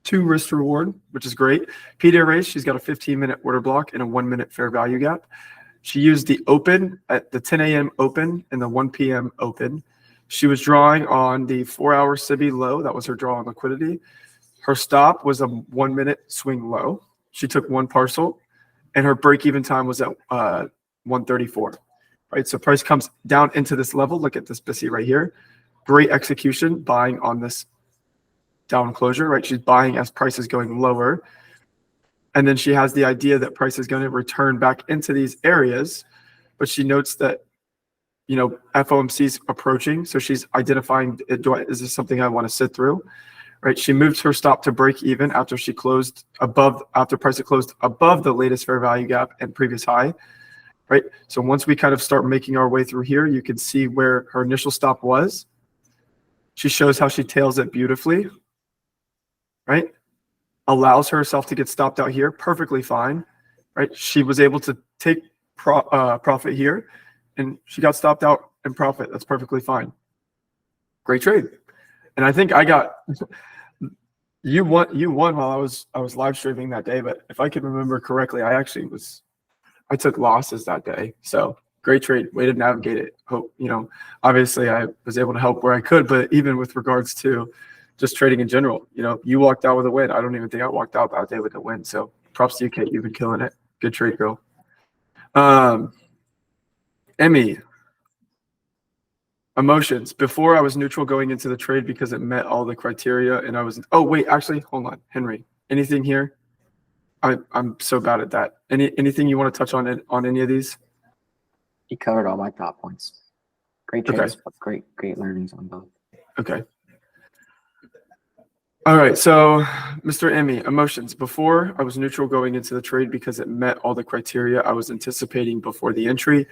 2 risk to reward, which is great. P-Day race, she's got a 15-minute order block and a 1-minute fair value gap. She used the open at the 10 a.m. open and the 1 p.m. open. She was drawing on the 4-hour SIBI low. That was her draw on liquidity. Her stop was a 1-minute swing low. She took 1 parcel, and her break-even time was at 134. Right, so price comes down into this level. Look at this BISI right here. Great execution, buying on this down closure, right? She's buying as price is going lower. And then she has the idea that price is going to return back into these areas, but she notes that, you know, FOMC is approaching. So she's identifying, is this something I want to sit through? Right, she moved her stop to break even after she closed above, after price had closed above the latest fair value gap and previous high. Right, so once we kind of start making our way through here, you can see where her initial stop was. She shows how she tails it beautifully, right? Allows herself to get stopped out here, perfectly fine, right? She was able to take profit here, and she got stopped out in profit. That's perfectly fine. Great trade. And I think I got you won while I was live streaming that day. But if I can remember correctly, I took losses that day. So great trade, way to navigate it. Hope, you know, obviously I was able to help where I could, but even with regards to just trading in general, you know, you walked out with a win. I don't even think I walked out that day with a win. So props to you, Kate. You've been killing it. Good trade, girl. Emmy, emotions. Before I was neutral going into the trade because it met all the criteria and I was, oh wait, actually, hold on, Henry, anything here? I'm so bad at that. Anything you want to touch on any of these? You covered all my top points. Great trades, great learnings on both. Okay. All right, so Mr. Emmy, emotions. Before I was neutral going into the trade because it met all the criteria I was anticipating before the entry.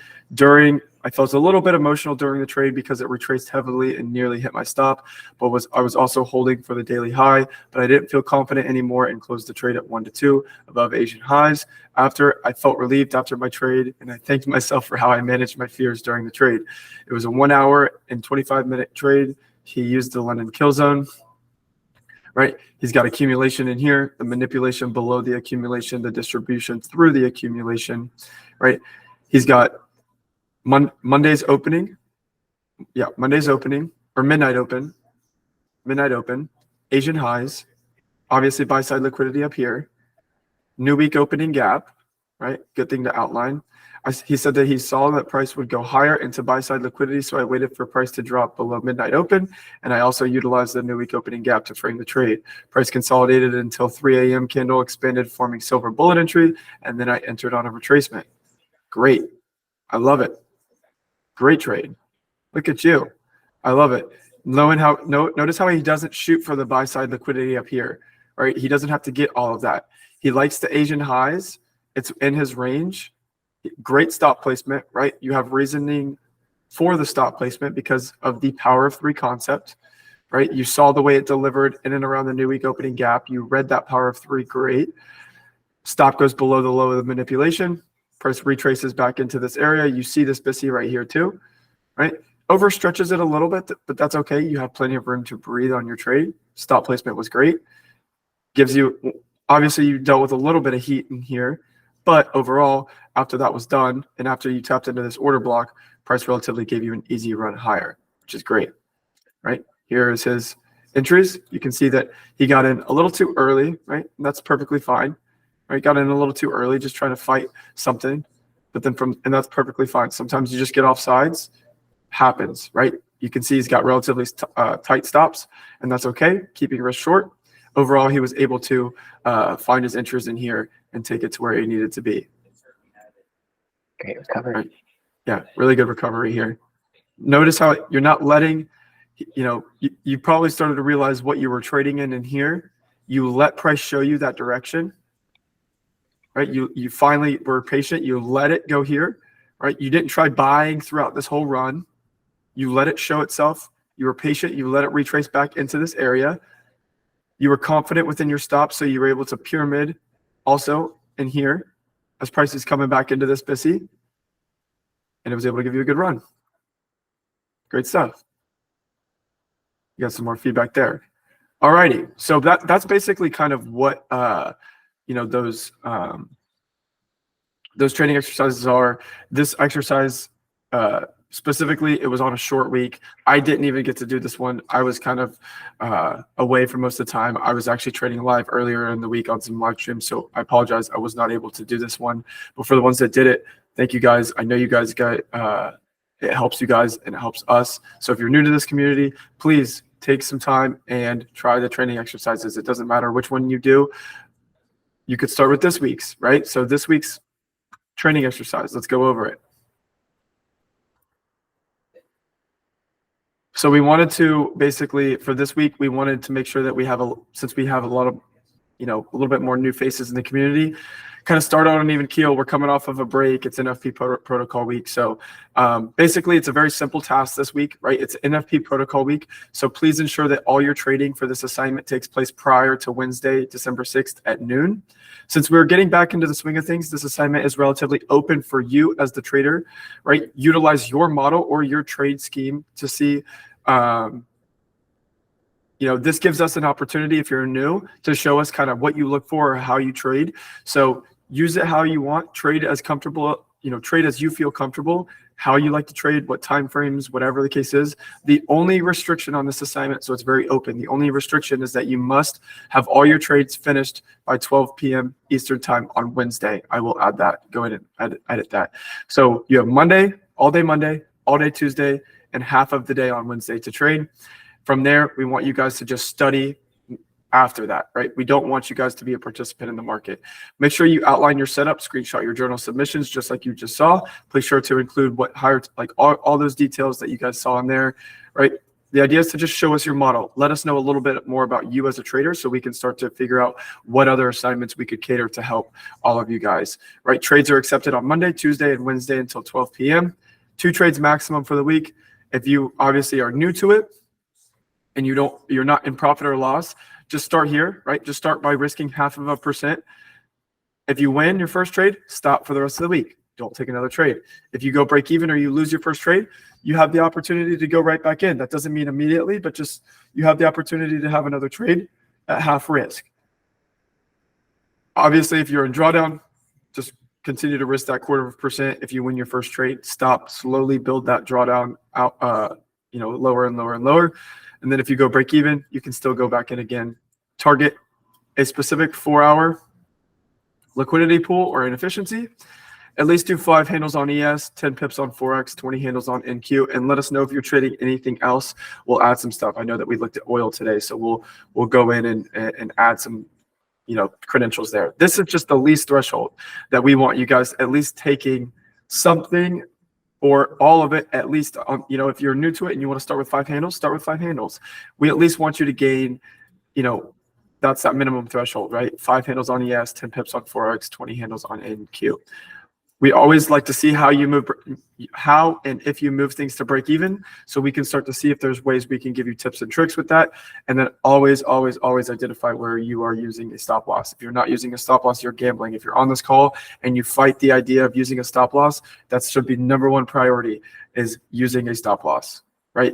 I felt a little bit emotional during the trade because it retraced heavily and nearly hit my stop, but I was also holding for the daily high, but I didn't feel confident anymore and closed the trade at 1 to 2 above Asian highs. After, I felt relieved after my trade, and I thanked myself for how I managed my fears during the trade. It was a 1 hour and 25-minute trade. He used the London kill zone. Right, he's got accumulation in here, the manipulation below the accumulation, the distribution through the accumulation, right? He's got Monday's opening, Monday's opening, or midnight open, Asian highs, obviously buy side liquidity up here, new week opening gap, right? Good thing to outline. He said that he saw that price would go higher into buy side liquidity, so I waited for price to drop below midnight open, and I also utilized the new week opening gap to frame the trade. Price consolidated until 3 a.m. candle expanded, forming silver bullet entry, and then I entered on a retracement. Great. I love it. Great trade. Look at you. I love it. Notice how he doesn't shoot for the buy side liquidity up here, right? He doesn't have to get all of that. He likes the Asian highs. It's in his range. Great stop placement, right? You have reasoning for the stop placement because of the power of 3 concept, right? You saw the way it delivered in and around the new week opening gap. You read that power of 3, great. Stop goes below the low of the manipulation, Price retraces back into this area. You see this BISI right here too, right? Overstretches it a little bit, but that's okay. You have plenty of room to breathe on your trade. Stop placement was great. Gives you, obviously you dealt with a little bit of heat in here, but overall, after that was done, and after you tapped into this order block, price relatively gave you an easy run higher, which is great, right? Here is his entries. You can see that he got in a little too early, right? And that's perfectly fine, right? Got in a little too early, just trying to fight something, but then and that's perfectly fine. Sometimes you just get off sides, happens, right? You can see he's got relatively tight stops, and that's okay, keeping risk short. Overall, he was able to find his entries in here and take it to where he needed to be. Great recovery. Right. Yeah, really good recovery here. Notice how you're not letting, you probably started to realize what you were trading in here. You let price show you that direction, right? You finally were patient. You let it go here, right? You didn't try buying throughout this whole run. You let it show itself. You were patient. You let it retrace back into this area. You were confident within your stop, so you were able to pyramid also in here as price is coming back into this BISI, and it was able to give you a good run. Great stuff. You got some more feedback there. All righty, so that's basically kind of what those training exercises are. This exercise specifically, it was on a short week. I didn't even get to do this one. I was kind of away for most of the time. I was actually trading live earlier in the week on some live streams, so I apologize. I was not able to do this one. But for the ones that did it, thank you guys. I know you guys got it helps you guys and it helps us. So if you're new to this community, please take some time and try the training exercises. It doesn't matter which one you do. You could start with this week's, right? So this week's training exercise, let's go over it. So we wanted to basically, for this week, we wanted to make sure that we have since we have a lot of, a little bit more new faces in the community, kind of start out on an even keel. We're coming off of a break. It's NFP protocol week. So basically it's a very simple task this week, right? It's NFP protocol week. So please ensure that all your trading for this assignment takes place prior to Wednesday, December 6th at noon. Since we're getting back into the swing of things, this assignment is relatively open for you as the trader, right? Utilize your model or your trade scheme to see, this gives us an opportunity, if you're new, to show us kind of what you look for or how you trade. So use it how you want, trade as comfortable, trade as you feel comfortable, how you like to trade, what time frames, whatever the case is. The only restriction on this assignment, so it's very open, the only restriction is that you must have all your trades finished by 12 p.m. Eastern time on Wednesday. I will add that, go ahead and edit that. So you have Monday, all day Tuesday, and half of the day on Wednesday to trade. From there, we want you guys to just study after that, right? We don't want you guys to be a participant in the market. Make sure you outline your setup, screenshot your journal submissions, just like you just saw. Please sure to include all those details that you guys saw in there, right? The idea is to just show us your model. Let us know a little bit more about you as a trader so we can start to figure out what other assignments we could cater to help all of you guys, right? Trades are accepted on Monday, Tuesday, and Wednesday until 12 p.m. 2 trades maximum for the week. If you obviously are new to it, and you're not in profit or loss, just start here, right? Just start by risking 0.5%. If you win your first trade, stop for the rest of the week. Don't take another trade. If you go break even or you lose your first trade, you have the opportunity to go right back in. That doesn't mean immediately, but just you have the opportunity to have another trade at half risk. Obviously, if you're in drawdown, just continue to risk that 0.25%. If you win your first trade, stop, slowly build that drawdown out, lower and lower and lower. And then if you go break even, you can still go back in again. Target a specific 4-hour liquidity pool or inefficiency. At least do 5 handles on ES, 10 pips on Forex, 20 handles on NQ, and let us know if you're trading anything else. We'll add some stuff. I know that we looked at oil today, so we'll go in and add some credentials there. This is just the least threshold that we want you guys at least taking something or all of it, at least, if you're new to it and you want to start with 5 handles, start with 5 handles. We at least want you to gain, that's that minimum threshold, right? 5 handles on ES, 10 pips on Forex, 20 handles on NQ. We always like to see how you move, how and if you move things to break even, so we can start to see if there's ways we can give you tips and tricks with that. And then always identify where you are using a stop loss. If you're not using a stop loss, you're gambling. If you're on this call and you fight the idea of using a stop loss, that should be number one priority, is using a stop loss, right?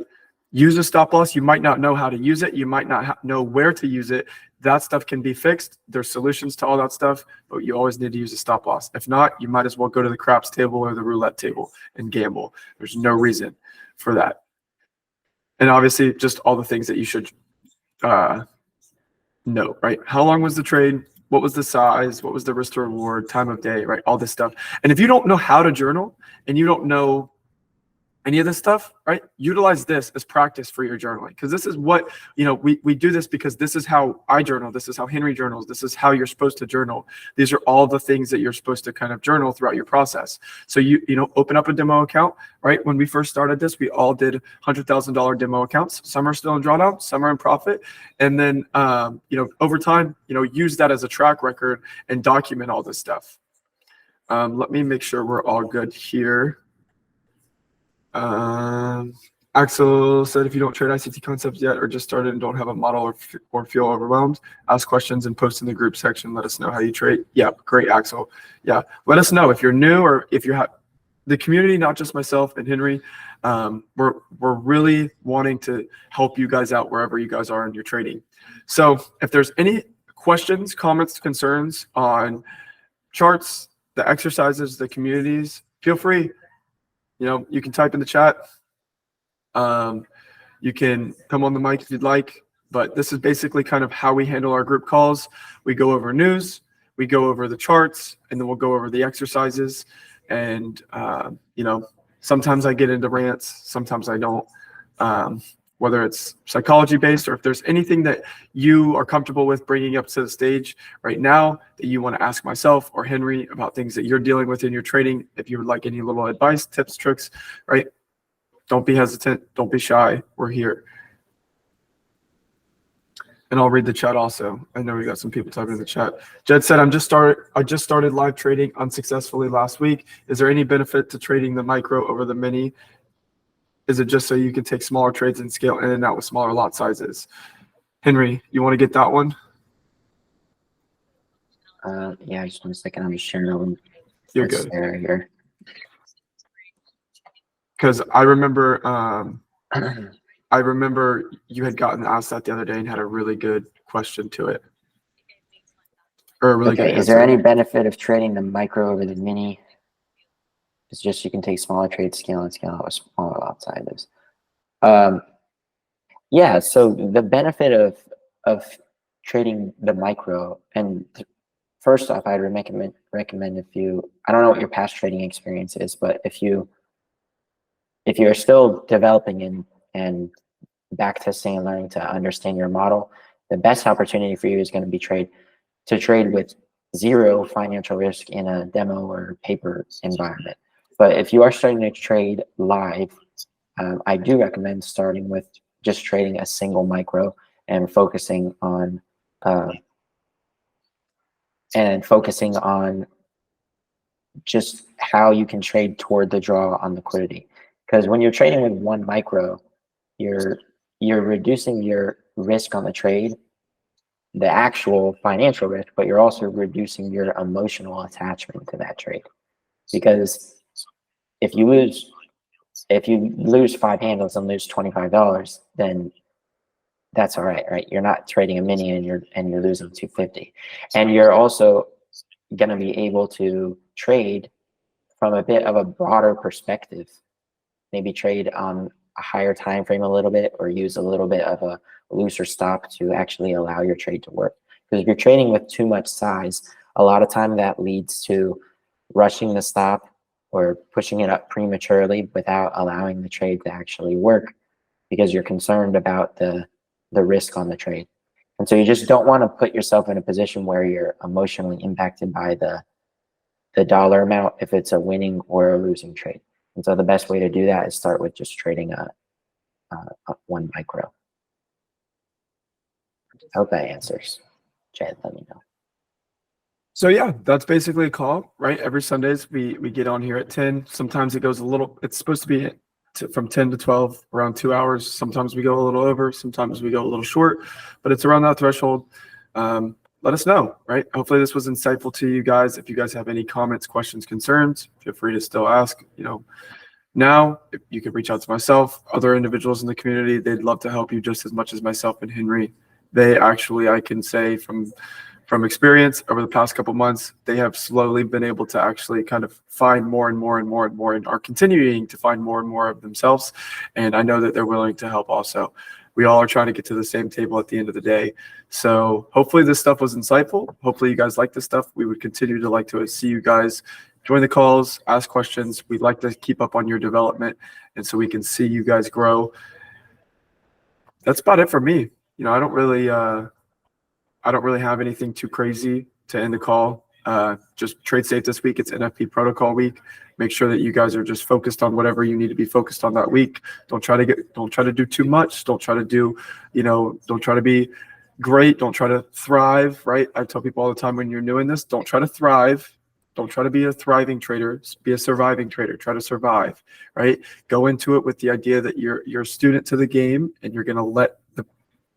Use a stop loss. You might not know how to use it. You might not know where to use it. That stuff can be fixed. There's solutions to all that stuff, but you always need to use a stop loss. If not, you might as well go to the craps table or the roulette table and gamble. There's no reason for that. And obviously, just all the things that you should know, right? How long was the trade? What was the size? What was the risk to reward? Time of day, right? All this stuff. And if you don't know how to journal and you don't know any of this stuff, right? Utilize this as practice for your journaling, because this is what, we do this because this is how I journal. This is how Henry journals. This is how you're supposed to journal. These are all the things that you're supposed to kind of journal throughout your process. So you open up a demo account, right? When we first started this, we all did $100,000 demo accounts. Some are still in drawdown, some are in profit. And then, over time, use that as a track record and document all this stuff. Let me make sure we're all good here. Axel said, if you don't trade ICT concepts yet or just started and don't have a model or feel overwhelmed, ask questions and post in the group section. Let us know how you trade. Yeah, great, Axel. Yeah, let us know if you're new or if you have the community, not just myself and Henry. We're really wanting to help you guys out wherever you guys are in your trading. So if there's any questions, comments, concerns on charts, the exercises, the communities, feel free. You can type in the chat. You can come on the mic if you'd like, but this is basically kind of how we handle our group calls. We go over news, we go over the charts, and then we'll go over the exercises. And, sometimes I get into rants, sometimes I don't, whether it's psychology based or if there's anything that you are comfortable with bringing up to the stage right now that you want to ask myself or Henry about things that you're dealing with in your trading. If you would like any little advice, tips, tricks, right? Don't be hesitant. Don't be shy. We're here. And I'll read the chat also. I know we got some people typing in the chat. Jed said, I just started live trading unsuccessfully last week. Is there any benefit to trading the micro over the mini? Is it just so you can take smaller trades and scale in and out with smaller lot sizes? Henry, you want to get that one? Yeah, just 1 second. I'm just sharing You're this good. area here. Because I remember you had gotten asked that the other day and had a really good question to it. Or a really good Okay, answer. is there any benefit of trading the micro over the mini? It's just you can take smaller trades, scale out with smaller lot sizes. Yeah, so the benefit of trading the micro, and first off, I'd recommend if you, I don't know what your past trading experience is, but if you're still developing and back testing and learning to understand your model, the best opportunity for you is going to be to trade with zero financial risk in a demo or paper environment. But if you are starting to trade live, I do recommend starting with just trading a single micro and focusing on just how you can trade toward the draw on liquidity. Because when you're trading with one micro, you're reducing your risk on the trade, the actual financial risk, but you're also reducing your emotional attachment to that trade. Because if you lose 5 handles and lose $25, then that's all right, right? You're not trading a mini and you're losing $250, and you're also going to be able to trade from a bit of a broader perspective. Maybe trade on a higher time frame a little bit, or use a little bit of a looser stop to actually allow your trade to work. Because if you're trading with too much size, a lot of time that leads to rushing the stop or pushing it up prematurely without allowing the trade to actually work, because you're concerned about the risk on the trade. And so you just don't want to put yourself in a position where you're emotionally impacted by the dollar amount if it's a winning or a losing trade. And so the best way to do that is start with just trading a one micro. I hope that answers. Chad, let me know. So yeah, that's basically a call, right? Every Sundays we get on here at 10. Sometimes it goes a little, it's supposed to be from 10 to 12, around 2 hours. Sometimes we go a little over, sometimes we go a little short, but it's around that threshold. Let us know, right? Hopefully this was insightful to you guys. If you guys have any comments, questions, concerns, feel free to still ask. Now if you can reach out to myself, other individuals in the community. They'd love to help you just as much as myself and Henry. They actually, I can say from experience over the past couple months, they have slowly been able to actually kind of find more and more and more and more, and are continuing to find more and more of themselves. And I know that they're willing to help also. We all are trying to get to the same table at the end of the day. So hopefully this stuff was insightful. Hopefully you guys like this stuff. We would continue to like to see you guys join the calls, ask questions. We'd like to keep up on your development, and so we can see you guys grow. That's about it for me. I don't really have anything too crazy to end the call. Just trade safe this week. It's NFP protocol week. Make sure that you guys are just focused on whatever you need to be focused on that week. Don't try to do too much. Don't try to do, don't try to be great. Don't try to thrive, right? I tell people all the time when you're doing this, don't try to thrive. Don't try to be a thriving trader. Be a surviving trader. Try to survive, right? Go into it with the idea that you're a student to the game, and you're going to let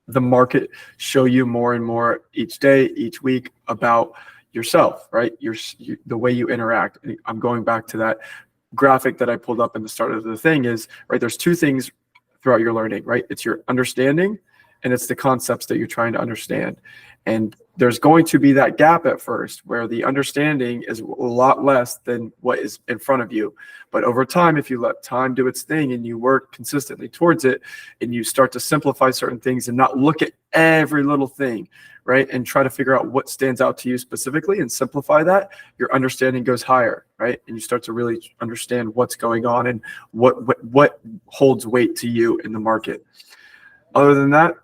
the market show you more and more each day, each week about yourself, right? The way you interact. I'm going back to that graphic that I pulled up in the start of the thing is, right, there's two things throughout your learning, right? It's your understanding, and it's the concepts that you're trying to understand. And there's going to be that gap at first where the understanding is a lot less than what is in front of you. But over time, if you let time do its thing and you work consistently towards it, and you start to simplify certain things and not look at every little thing, right? And try to figure out what stands out to you specifically and simplify that, your understanding goes higher, right? And you start to really understand what's going on and what holds weight to you in the market. Other than that,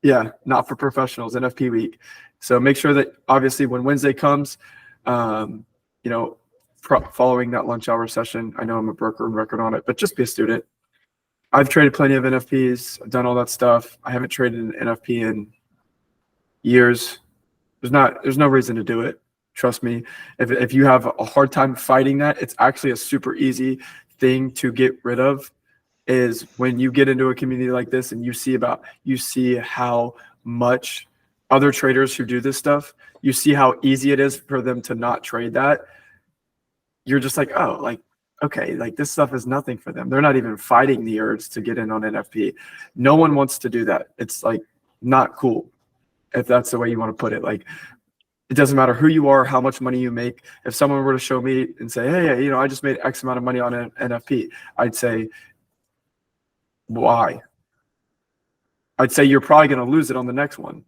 yeah, not for professionals, NFP week. So make sure that obviously when Wednesday comes, following that lunch hour session, I know I'm a broker and record on it, but just be a student. I've traded plenty of NFPs. I've done all that stuff. I haven't traded an NFP in years. There's no reason to do it. Trust me. If you have a hard time fighting that, it's actually a super easy thing to get rid of. Is when you get into a community like this and you see how much other traders who do this stuff, you see how easy it is for them to not trade that. You're just like, oh, like, okay, like this stuff is nothing for them. They're not even fighting the urge to get in on NFP. No one wants to do that. It's like not cool, if that's the way you want to put it. Like, it doesn't matter who you are, how much money you make. If someone were to show me and say, hey, I just made X amount of money on an NFP, I'd say, why? I'd say you're probably going to lose it on the next one,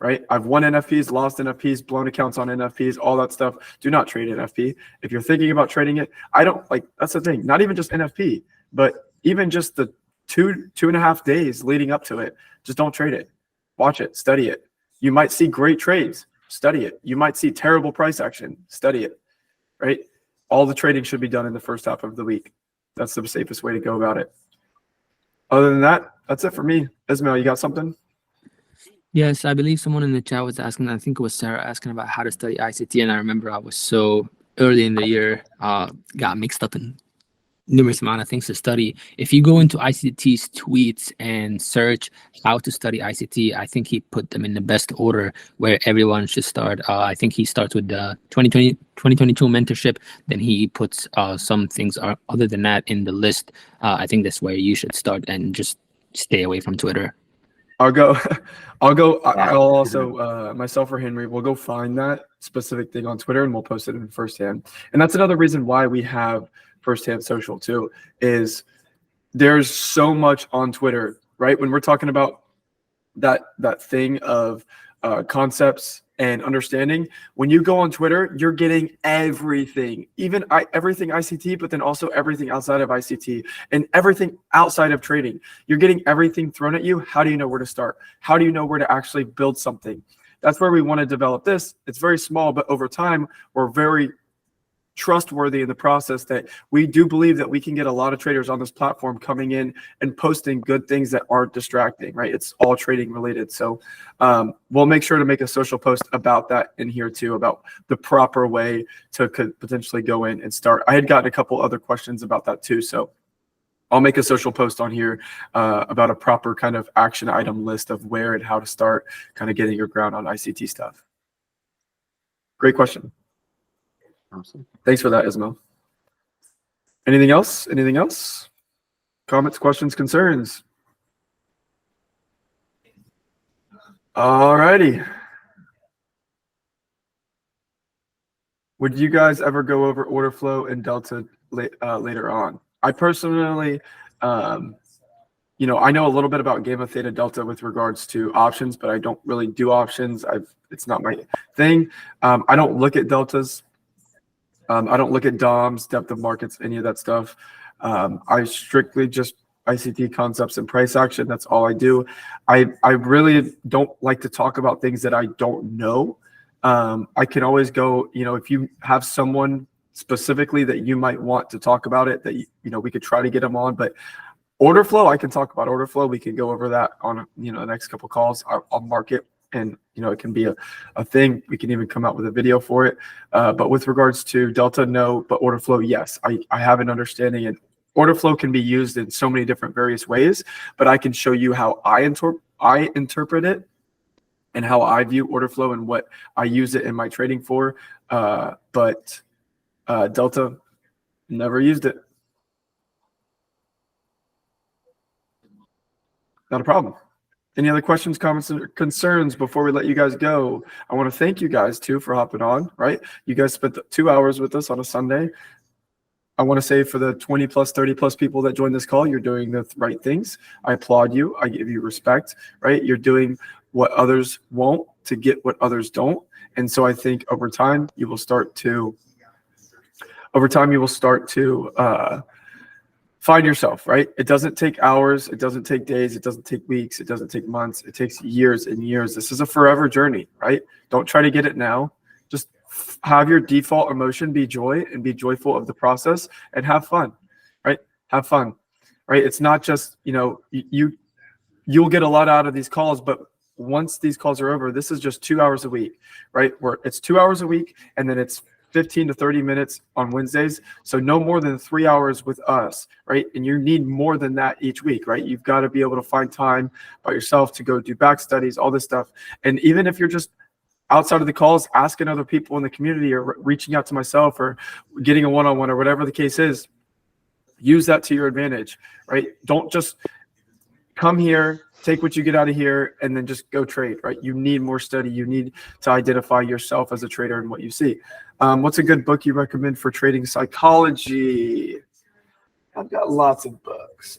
right? I've won NFPs, lost NFPs, blown accounts on NFPs, all that stuff. Do not trade NFP. If you're thinking about trading it, that's the thing. Not even just NFP, but even just the two and a half days leading up to it, just don't trade it. Watch it, study it. You might see great trades, study it. You might see terrible price action, study it, right? All the trading should be done in the first half of the week. That's the safest way to go about it. Other than that, that's it for me. Ismail, you got something? Yes, I believe someone in the chat was asking, I think it was Sarah, asking about how to study ICT. And I remember I was so early in the year, got mixed up in numerous amount of things to study. If you go into ICT's tweets and search how to study ICT, I think he put them in the best order where everyone should start. I think he starts with the 2022 mentorship. Then he puts some things other than that in the list. I think that's where you should start, and just stay away from Twitter. I'll also, myself or Henry, we'll go find that specific thing on Twitter and we'll post it in firsthand. And that's another reason why we have firsthand social too, is there's so much on Twitter, right? When we're talking about that thing of concepts and understanding, when you go on Twitter, you're getting everything, everything ICT, but then also everything outside of ICT and everything outside of trading. You're getting everything thrown at you. How do you know where to start? How do you know where to actually build something? That's where we want to develop this. It's very small, but over time, we're very trustworthy in the process, that we do believe that we can get a lot of traders on this platform coming in and posting good things that aren't distracting, right? It's all trading related. So we'll make sure to make a social post about that in here too, about the proper way to potentially go in and start. I had gotten a couple other questions about that too. So I'll make a social post on here about a proper kind of action item list of where and how to start kind of getting your ground on ICT stuff. Great question. Awesome. Thanks for that, Ismail. Anything else? Anything else? Comments, questions, concerns? All righty. Would you guys ever go over order flow and delta later on? I personally, you know, I know a little bit about gamma, theta, delta with regards to options, but I don't really do options. It's not my thing. I don't look at deltas. I don't look at DOMs, depth of markets, any of that stuff. I strictly just ICT concepts and price action. That's all I do. I really don't like to talk about things that I don't know. I can always go, you know, if you have someone specifically that you might want to talk about it, that, you know, we could try to get them on. But order flow, I can talk about order flow. We can go over that on, you know, the next couple calls. I'll mark it. And, you know, it can be a thing. We can even come out with a video for it. But with regards to delta, no. But order flow, yes. I have an understanding. And order flow can be used in so many different various ways. But I can show you how I interpret it and how I view order flow and what I use it in my trading for. But delta, never used it. Not a problem. Any other questions, comments, or concerns before we let you guys go? I want to thank you guys too for hopping on, right? You guys spent 2 hours with us on a Sunday. I want to say for the 20 plus, 30 plus people that joined this call, you're doing the right things. I applaud you. I give you respect, right? You're doing what others won't to get what others don't. And so I think over time, you will start to find yourself, right? It doesn't take hours. It doesn't take days. It doesn't take weeks. It doesn't take months. It takes years and years. This is a forever journey, right? Don't try to get it now. Just have your default emotion be joy and be joyful of the process and have fun, right? Have fun, right? It's not just, you know, you'll get a lot out of these calls, but once these calls are over, this is just 2 hours a week, right? Where it's 2 hours a week and then it's 15 to 30 minutes on Wednesdays. So no more than 3 hours with us, right? And you need more than that each week, right? You've got to be able to find time by yourself to go do back studies, all this stuff. And even if you're just outside of the calls, asking other people in the community or reaching out to myself or getting a one-on-one or whatever the case is, use that to your advantage, right? Don't just come here, take what you get out of here, and then just go trade, right? You need more study. You need to identify yourself as a trader and what you see. What's a good book you recommend for trading psychology? I've got lots of books.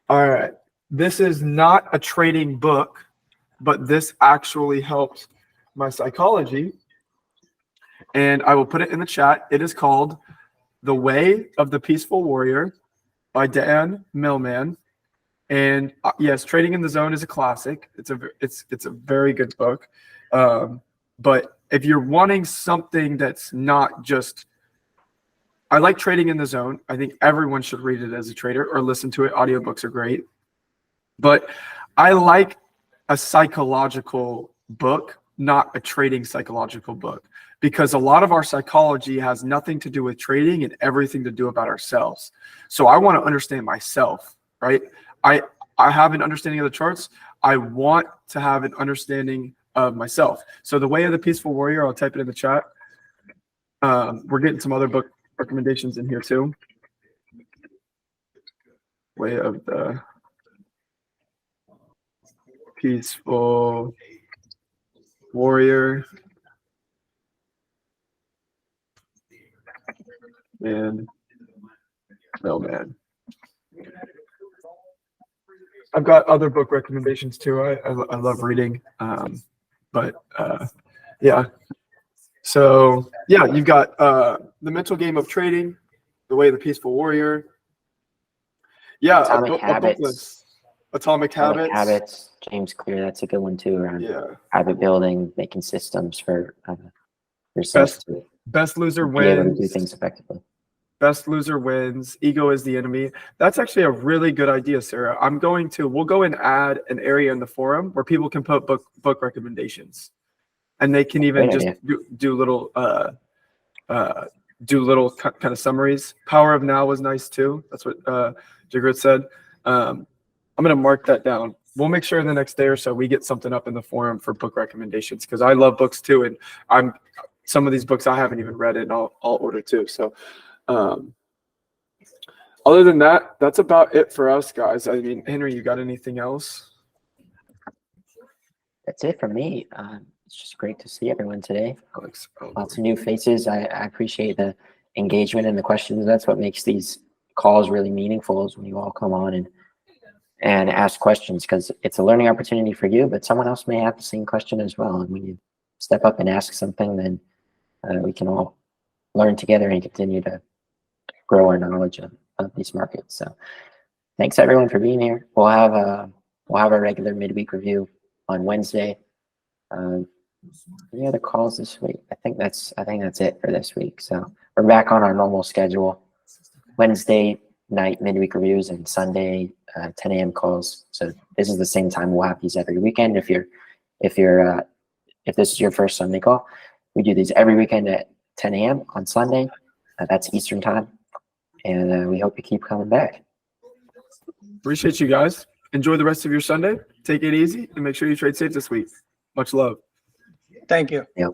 All right. This is not a trading book, but this actually helped my psychology. And I will put it in the chat. It is called The Way of the Peaceful Warrior by Dan Millman. And yes, Trading in the Zone is a classic. It's a very good book. But if you're wanting something that's not just, I like Trading in the Zone. I think everyone should read it as a trader or listen to it. Audiobooks are great. But I like a psychological book, not a trading psychological book, because a lot of our psychology has nothing to do with trading and everything to do about ourselves. So I want to understand myself, right? I have an understanding of the charts. I want to have an understanding of myself. So The Way of the Peaceful Warrior, I'll type it in the chat. We're getting some other book recommendations in here too. Way of the Peaceful Warrior. And no, man. I've got other book recommendations too. I love reading. Yeah. So yeah, you've got The Mental Game of Trading, The Way of the Peaceful Warrior. Yeah, Atomic Habits. Atomic Habits. James Clear, that's a good one too, around Yeah. habit building, making systems for yourself Best- to Best loser be able to do wins. things effectively. Best loser wins. Ego is the enemy. That's actually a really good idea, Sarah. We'll go and add an area in the forum where people can put book recommendations, and they can even Great just idea. do little kind of summaries. Power of Now was nice too. That's what Jigrit said. I'm gonna mark that down. We'll make sure the next day or so we get something up in the forum for book recommendations, because I love books too, and some of these books I haven't even read, and I'll order too. So. Other than that, that's about it for us, guys. I mean, Henry, you got anything else? That's it from me. It's just great to see everyone today. Alex, Lots of new faces. I appreciate the engagement and the questions. That's what makes these calls really meaningful, is when you all come on and ask questions, because it's a learning opportunity for you, but someone else may have the same question as well. And when you step up and ask something, then we can all learn together and continue to grow our knowledge of these markets. So thanks everyone for being here. We'll have a regular midweek review on Wednesday. Any other calls this week? I think that's it for this week. So we're back on our normal schedule. Wednesday night midweek reviews and Sunday 10 a.m. calls. So this is the same time. We'll have these every weekend. If this is your first Sunday call, we do these every weekend at 10 a.m. on Sunday. That's Eastern time. And we hope you keep coming back. Appreciate you guys. Enjoy the rest of your Sunday. Take it easy and make sure you trade safe this week. Much love. Thank you. Yep.